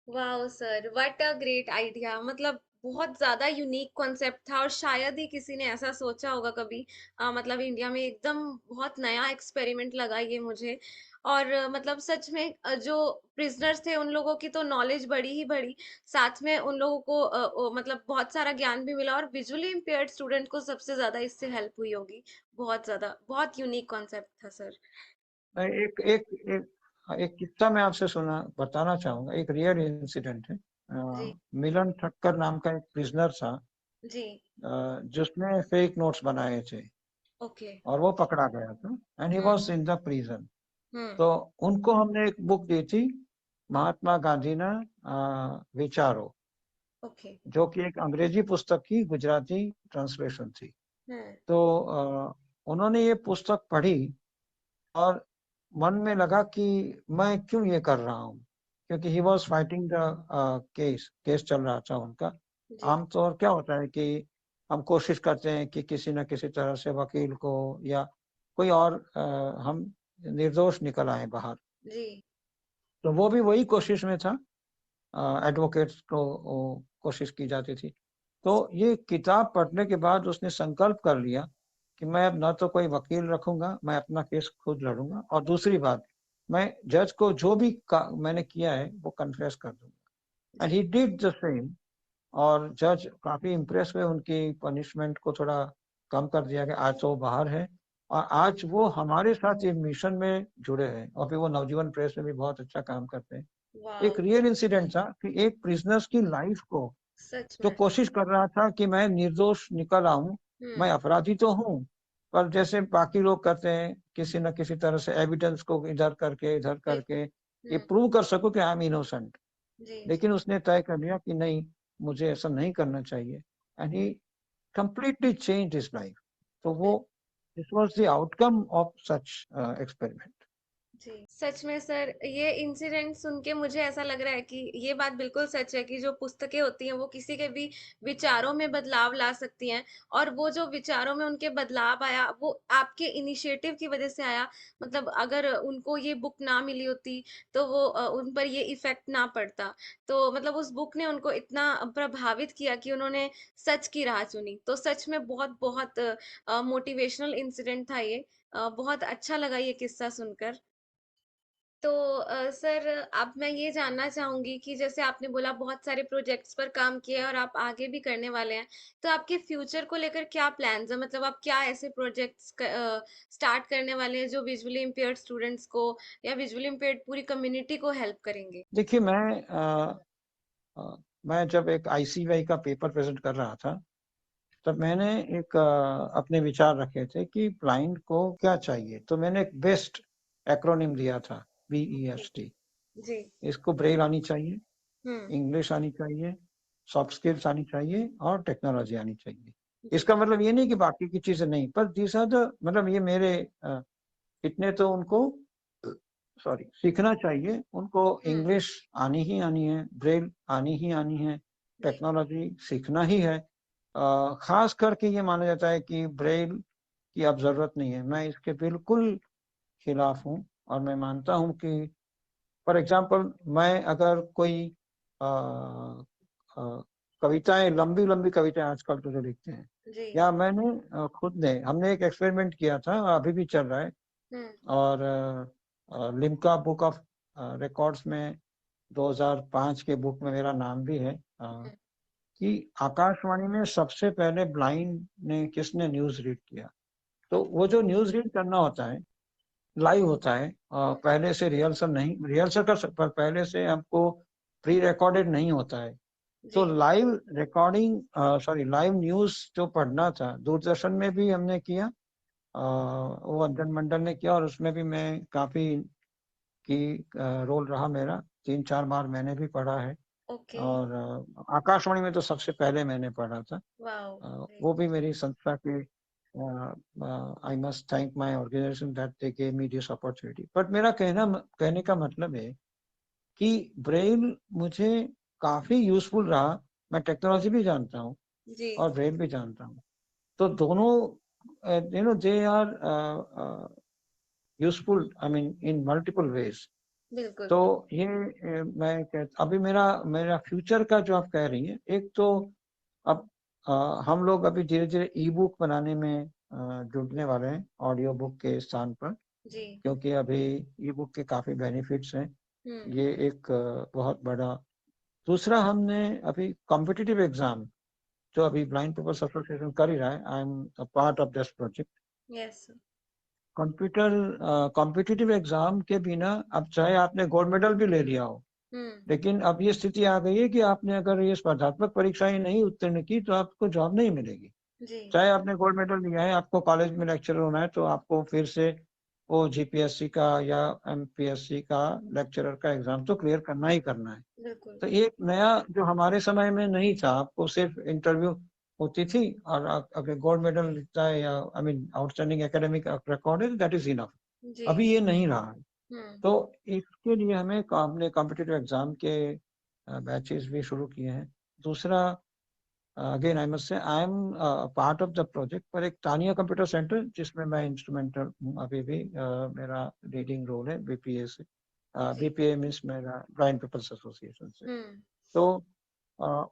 Wow sir, what a great idea. मतलब बहुत ज़्यादा यूनिक कॉन्सेप्ट था और शायद ही किसी ने ऐसा सोचा होगा कभी। मतलब इंडिया में एकदम बहुत नया एक्सपेरिमेंट लगा ये मुझे। और मतलब सच में जो प्रिजनर्स थे उन लोगों की तो नॉलेज बढ़ी ही बढ़ी, साथ में उन लोगों को मतलब बहुत सारा ज्ञान भी मिला, और विजुअली इम्पेयर्ड स्टूडेंट को सबसे ज्यादा इससे हेल्प हुई होगी। बहुत ज्यादा, बहुत यूनिक कॉन्सेप्ट था सर। मैं एक किस्सा मैं आपसे बताना चाहूंगा। एक रियल इंसिडेंट है। जी। मिलन ठक्कर नाम का एक प्रिजनर था, जी। जिसने फेक नोट्स बनाए थे ओके। और वो पकड़ा गया था, and he hmm. Was in the prison. Hmm. तो उनको हमने एक बुक दी थी, महात्मा गांधी ना विचारो, ओके। जो कि एक अंग्रेजी पुस्तक की गुजराती ट्रांसलेशन थी। हम्म। तो उन्होंने ये पुस्तक पढ़ी और मन में लगा कि मैं क्यों ये कर रहा हूँ, क्योंकि he was fighting the case चल रहा था उनका। जी। आमतौर क्या होता है कि हम कोशिश करते हैं कि किसी न किसी तरह से वकील को या कोई और हम निर्दोष निकल आए बाहर। जी। तो वो भी वही कोशिश में था, एडवोकेट्स को कोशिश की जाती थी। तो ये किताब पढ़ने के बाद उसने संकल्प कर लिया कि मैं अब ना तो कोई वकील रखूंगा, मैं अपना केस खुद लड़ूंगा, और दूसरी बात, मैं जज को जो भी मैंने किया है वो कन्फेस कर दूंगा। एंड जी। He did the same. और जज काफी इम्प्रेस हुए, उनकी पनिशमेंट को थोड़ा कम कर दिया गया। आज तो वो बाहर है और आज वो हमारे साथ ये मिशन में जुड़े हैं, और फिर वो नवजीवन प्रेस में भी बहुत अच्छा काम करते हैं। वाह। एक रियल इंसिडेंट था कि एक प्रिजनर्स की लाइफ को, सच जो में। कोशिश कर रहा था कि मैं निर्दोष निकल आऊं, हम्म। मैं अपराधी तो हूं, पर जैसे बाकी लोग करते हैं, किसी न किसी तरह से एविडेंस को इधर करके बिल्कुल। ये प्रूव कर सको कि आई एम इनोसेंट। जी। जी। लेकिन उसने तय कर लिया कि नहीं, मुझे ऐसा नहीं करना चाहिए, and he completely change his life. तो वो, this was the outcome of such experiment. जी, सच में सर, ये इंसिडेंट सुन के मुझे ऐसा लग रहा है कि ये बात बिल्कुल सच है कि जो पुस्तकें होती हैं वो किसी के भी विचारों में बदलाव ला सकती हैं। और वो जो विचारों में उनके बदलाव आया वो आपके इनिशिएटिव की वजह से आया। मतलब अगर उनको ये बुक ना मिली होती तो वो उन पर ये इफेक्ट ना पड़ता। तो मतलब उस बुक ने उनको इतना प्रभावित किया कि उन्होंने सच की राह चुनी। तो सच में बहुत बहुत मोटिवेशनल इंसिडेंट था ये। बहुत अच्छा लगा ये किस्सा सुनकर। तो सर, अब मैं ये जानना चाहूंगी कि जैसे आपने बोला बहुत सारे प्रोजेक्ट्स पर काम किया है और आप आगे भी करने वाले हैं, तो आपके फ्यूचर को लेकर क्या प्लान्स है? मतलब आप क्या ऐसे प्रोजेक्ट्स स्टार्ट करने वाले हैं जो विजुअली इम्पेयर्ड स्टूडेंट्स को या विजुअली इम्पेयर्ड पूरी कम्युनिटी को हेल्प करेंगे? देखिए, मैं जब एक आईसीवाई का पेपर प्रेजेंट कर रहा था, तब मैंने एक अपने विचार रखे थे कि ब्लाइंड को क्या चाहिए। तो मैंने एक बेस्ट एक्रोनिम दिया था, ओके। BEST। जी। इसको ब्रेल आनी चाहिए, हम्म। इंग्लिश आनी चाहिए, सॉफ्ट स्किल्स आनी चाहिए, और टेक्नोलॉजी आनी चाहिए। जी। इसका मतलब ये नहीं कि बाकी की चीजें नहीं, पर दिस आर द, मतलब ये मेरे इतने तो उनको, सॉरी, सीखना चाहिए। उनको हम्म। इंग्लिश आनी ही आनी है, ब्रेल आनी ही आनी है, जी। टेक्नोलॉजी सीखना ही है। खास करके ये माना जाता है कि ब्रेल की अब जरूरत नहीं है। मैं इसके बिल्कुल खिलाफ हूँ, और मैं मानता हूँ कि फॉर एग्जाम्पल, मैं अगर कोई अ, कविताएं, लंबी लंबी कविताएं आजकल तो जो लिखते हैं, जी। या मैंने खुद ने, हमने एक एक्सपेरिमेंट किया था, अभी भी चल रहा है, हम्म। और लिम्का बुक ऑफ रिकॉर्ड्स में 2005 के बुक में मेरा नाम भी है, हम्म। कि आकाशवाणी में सबसे पहले ब्लाइंड ने किसने न्यूज रीड किया। तो वो जो न्यूज रीड करना होता है, लाइव होता है, पहले से रिहर्सल नहीं, रिहर्सल कर सकते, पर पहले से आपको प्री रिकॉर्डेड नहीं होता है। तो जी। Live recording, sorry, live news जो पढ़ना था, दूरदर्शन में भी हमने किया, वो अंजन मंडल ने किया, और उसमें भी मैं काफी की रोल रहा मेरा, 3-4 बार मैंने भी पढ़ा है। ओके। और आकाशवाणी में तो सबसे पहले मैंने पढ़ा था। वाओ। वो भी मेरी संस्था के, I must thank my organisation that they gave me this opportunity. But मेरा कहने का मतलब है कि ब्रेल मुझे काफी यूजफुल रहा। मैं टेक्नोलॉजी भी जानता हूँ जी। और ब्रेल भी जानता हूँ, तो दोनों, they are useful, I mean, in multiple ways. बिल्कुल। तो ये मैं अभी मेरा मेरा फ्यूचर का जो आप कह रही हैं, एक तो अब हम लोग अभी धीरे-धीरे ई-बुक बनाने में जुटने वाले हैं ऑडियो बुक के स्थान पर, जी। क्योंकि अभी ई-बुक के काफ़ी बेनिफिट्स हैं। हुँ। ये एक बहुत बड़ा दूसरा हमने अभी कॉम्पिटिटिव एग्ज़ाम जो अभी ब्लाइंड पीपल्स एसोसिएशन कर ही रहा है, I am a part of this project. Yes. Competitive exam के बिना अब चाहे आपने गोल्ड मेडल भी ले लिया हो, हुँ। लेकिन अब ये स्थिति आ गई है कि आपने अगर ये स्पर्धात्मक परीक्षाएँ नहीं उत्तीर्ण की तो आपको जॉब नहीं मिलेगी। जी। चाहे आपने गोल्ड मेडल लिया है, आपको कॉलेज में लेक्चरर होना है तो आपको फिर से वो जीपीएससी का या एमपीएससी का लेक्चरर का एग्ज़ाम तो क्लियर करना ही करना है। बिल्कुल। तो एक नया जो हमारे समय में नहीं था, आपको सिर्फ इंटरव्यू होती थी और अगर गोल्ड मेडल जीतता है या I mean outstanding academic record है दैट इज़ इनफ। जी। अभी ये नहीं रहा है। हुँ। तो इसके लिए हमें हमने कॉम्पिटिटिव एग्ज़ाम के बैचेज़ भी शुरू किए हैं। दूसरा again I must say I am part of the project पर एक तानिया कंप्यूटर सेंटर जिसमें मैं इंस्ट्रूमेंटल हूँ अभी भी मेरा लीडिंग रोल है बीपीए से। जी। बीपीए मीन्स मेरा ब्लाइंड पीपल्स एसोसिएशन से। हुँ। तो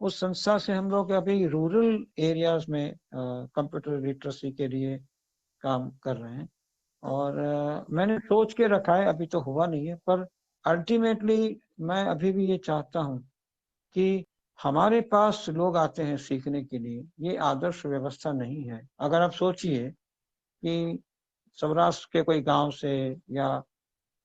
उस संस्था से हम लोग अभी रूरल एरियाज़ में कंप्यूटर लिटरेसी के लिए काम कर रहे हैं ओके। और मैंने सोच के रखा है, अभी तो हुआ नहीं है, पर अल्टीमेटली मैं अभी भी ये चाहता हूँ कि हमारे पास लोग आते हैं सीखने के लिए, ये आदर्श व्यवस्था नहीं है। अगर आप सोचिए कि सौराष्ट्र के कोई गाँव से या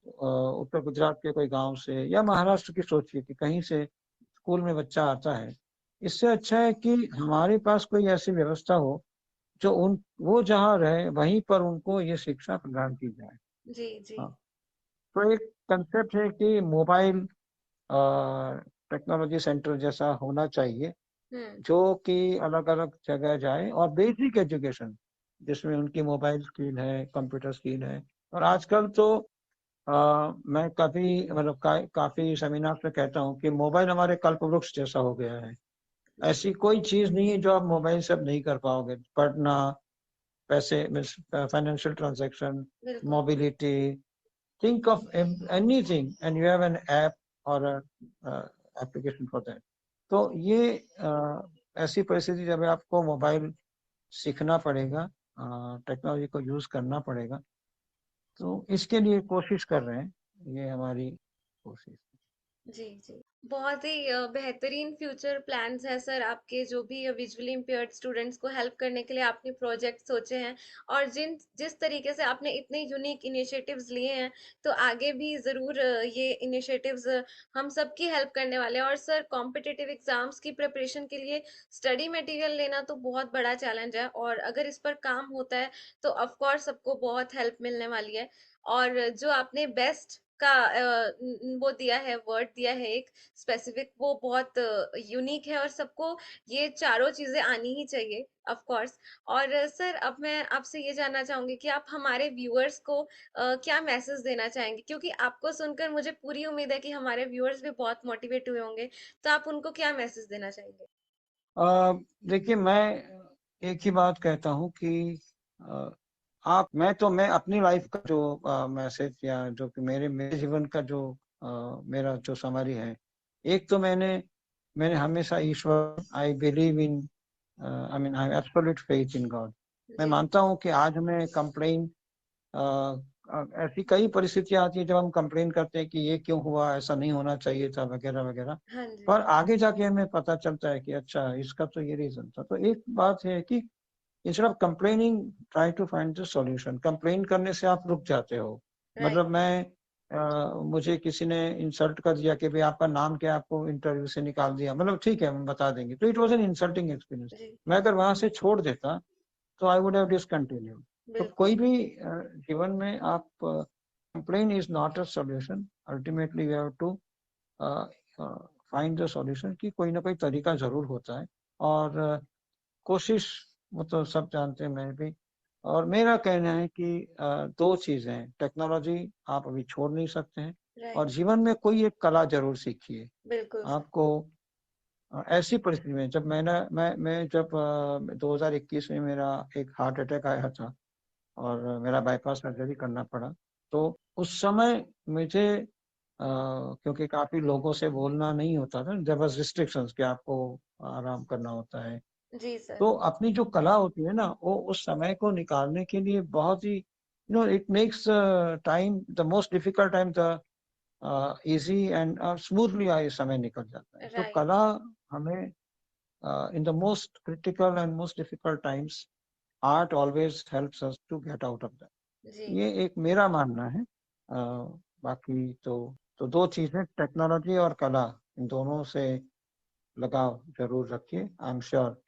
उत्तर गुजरात के कोई गाँव से या महाराष्ट्र की सोचिए कि कहीं से स्कूल में बच्चा आता है। इससे अच्छा है कि हमारे पास कोई ऐसी व्यवस्था हो जो उन वो जहाँ रहे वहीं पर उनको ये शिक्षा प्रदान की जाए। जी, जी। हाँ, तो एक कांसेप्ट है कि मोबाइल टेक्नोलॉजी सेंटर जैसा होना चाहिए, हुँ। जो कि अलग-अलग जगह जाए और बेसिक एजुकेशन जिसमें उनकी मोबाइल स्किल है, कंप्यूटर स्किल है और आजकल तो मैं काफ़ी मतलब काफ़ी सेमिनार में कहता हूँ कि मोबाइल हमारे कल्पवृक्ष जैसा हो गया है। जी। ऐसी कोई चीज़ नहीं है जो आप मोबाइल से अब नहीं कर पाओगे। पढ़ना, पैसे मीन्स फाइनेंशियल ट्रांज़ैक्शन, बिल्कुल। Mobility, think of anything and you have an app or a application for that. तो ये ऐसी परिस्थिति जब आपको मोबाइल सीखना पड़ेगा, टेक्नोलॉजी को यूज़ करना पड़ेगा, तो इसके लिए कोशिश कर रहे हैं, ये हमारी कोशिश। जी, जी। बहुत ही बेहतरीन फ्यूचर प्लान्स हैं सर आपके जो भी विजुअली इम्पेयर्ड स्टूडेंट्स को हेल्प करने के लिए आपने प्रोजेक्ट सोचे हैं और जिस तरीके से आपने इतने यूनिक इनिशिएटिव्स लिए हैं, तो आगे भी ज़रूर ये इनिशिएटिव्स हम सबकी हेल्प करने वाले हैं और सर कॉम्पिटिटिव एग्ज़ाम्स की प्रिपरेशन के लिए स्टडी मटेरियल लेना तो बहुत बड़ा चैलेंज है और अगर इस पर काम होता है, तो ऑफ कोर्स सबको बहुत हेल्प मिलने वाली है। और जो आपने बेस्ट का वो दिया है वर्ड दिया है एक स्पेसिफिक वो बहुत यूनिक है और सबको ये चारों चीजें आनी ही चाहिए ऑफ कोर्स। और सर अब मैं आपसे ये जानना चाहूंगी कि आप हमारे व्यूअर्स को क्या मैसेज देना चाहेंगे क्योंकि आपको सुनकर मुझे पूरी उम्मीद है कि हमारे व्यूअर्स भी बहुत मोटिवेट हुए होंगे, तो आप उनको क्या मैसेज देना चाहेंगे? अ, देखिए मैं एक ही बात कहता हूँ कि अ, मैं अपनी लाइफ का जो मैसेज या जो कि मेरे मेरे जीवन का जो मेरा जो समरी है, एक तो मैंने हमेशा ईश्वर I believe in I mean I have absolute faith in God. मैं जी। मानता हूँ कि आज हमें कंप्लेन ऐसी कई परिस्थितियाँ आती हैं जब हम कंप्लेन करते हैं कि ये क्यों हुआ, ऐसा नहीं होना चाहिए था वगैरह-वगैरह। हाँ जी। पर आगे जाके हमें पता चलता है कि अच्छा इसका तो ये रीज़न था। तो एक बात है कि instead of complaining try to find the solution. Complain करने से आप रुक जाते हो। राइट। मतलब मुझे किसी ने इंसल्ट कर दिया कि भई आपका नाम क्या है? आपको इंटरव्यू से निकाल दिया। मतलब ठीक है, हम बता देंगे। तो it was an insulting experience. जी। मैं अगर वहाँ से छोड़ देता तो आई वुड हैव डिसकंटिन्यूड। तो कोई बिल्कुल। भी जीवन में आप complain is not a solution. Ultimately you have to a find the solution कि कोई ना कोई तरीका ज़रूर होता है और कोशिश वो तो सब जानते हैं, मैं भी। और मेरा कहना है कि 2 चीज़ें हैं, टेक्नोलॉजी आप अभी छोड़ नहीं सकते हैं और राइट। जीवन में कोई एक कला ज़रूर सीखिए। बिल्कुल सर। आपको ऐसी परिस्थिति में जब मैं जब 2021 में मेरा एक हार्ट अटैक आया था और मेरा बाईपास सर्जरी करना पड़ा। तो उस समय मुझे क्योंकि काफ़ी लोगों से बोलना नहीं होता था, देयर वाज़ रिस्ट्रिक्शंस कि आपको आराम करना होता है। जी सर। तो अपनी जो कला होती है ना, वो उस समय को निकालने के लिए बहुत ही it makes time the most difficult time the easy and smoothly समय निकल जाता है। तो राइट। कला हमें in the most critical and most difficult times art always helps us to get out of that. जी। ये एक मेरा मानना है। बाकी तो 2 चीज़ें टेक्नोलॉजी और कला, इन दोनों से लगाव ज़रूर रखिए, आई एम श्योर।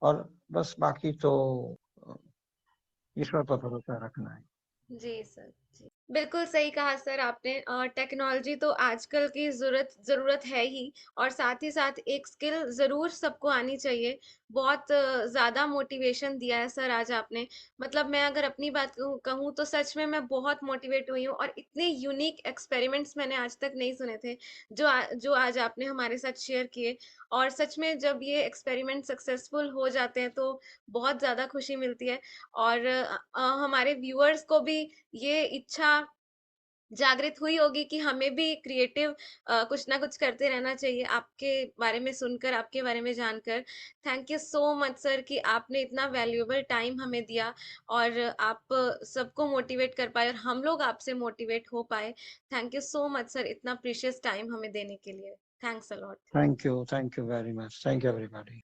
और बस बाकी तो अ, ईश्वर पर भरोसा रखना है। जी सर। जी, बिल्कुल सही कहा सर आपने। टेक्नोलॉजी तो आजकल की ज़रूरत है ही, और साथ ही साथ एक स्किल ज़रूर सबको आनी चाहिए। बहुत ज़्यादा मोटिवेशन दिया है सर आज आपने। मतलब मैं अगर अपनी बात कहूँ तो सच में मैं बहुत मोटिवेट हुई हूँ, और इतने यूनिक एक्सपेरिमेंट्स मैंने आज तक नहीं सुने थे, जो आज आपने हमारे साथ शेयर किए। और सच में जब ये एक्सपेरिमेंट सक्सेसफुल हो जाते हैं तो बहुत ज़्यादा खुशी मिलती है। और हमारे व्यूअर्स को भी ये इच्छा जागृत हुई होगी कि हमें भी क्रिएटिव कुछ ना कुछ करते रहना चाहिए, आपके बारे में सुनकर, आपके बारे में जानकर। Thank you so much sir कि आपने इतना वैल्यूएबल टाइम हमें दिया, और आप सबको मोटिवेट कर पाए, और हम लोग आपसे मोटिवेट हो पाए। Thank you so much sir, इतना प्रीशियस टाइम हमें देने के लिए। Thanks a lot. Thank you very much. Thank you everybody.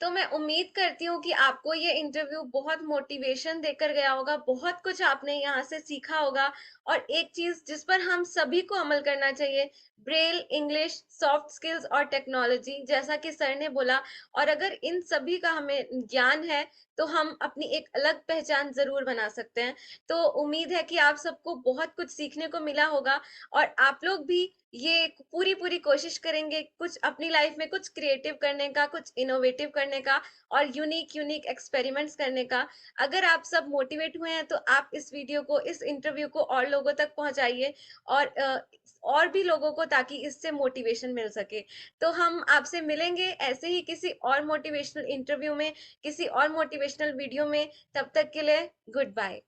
तो मैं उम्मीद करती हूँ कि आपको ये इंटरव्यू बहुत मोटिवेशन देकर गया होगा, बहुत कुछ आपने यहाँ से सीखा होगा। और एक चीज जिस पर हम सभी को अमल करना चाहिए, ब्रेल, इंग्लिश, सॉफ्ट स्किल्स और टेक्नोलॉजी, जैसा कि सर ने बोला। और अगर इन सभी का हमें ज्ञान है तो हम अपनी एक अलग पहचान जरूर बना सकते हैं। तो उम्मीद है कि आप सबको बहुत कुछ सीखने को मिला होगा, और आप लोग भी ये पूरी पूरी कोशिश करेंगे कुछ अपनी लाइफ में कुछ क्रिएटिव करने का, कुछ इनोवेटिव करने का, और यूनिक यूनिक एक्सपेरिमेंट्स करने का। अगर आप सब मोटिवेट हुए हैं तो आप इस वीडियो को, इस इंटरव्यू को और लोगों तक पहुंचाइए, और और भी लोगों को, ताकि इससे मोटिवेशन मिल सके। तो हम आपसे मिलेंगे ऐसे ही किसी और मोटिवेशनल इंटरव्यू में, किसी और मोटिवेशनल वीडियो में। तब तक के लिए गुड बाय।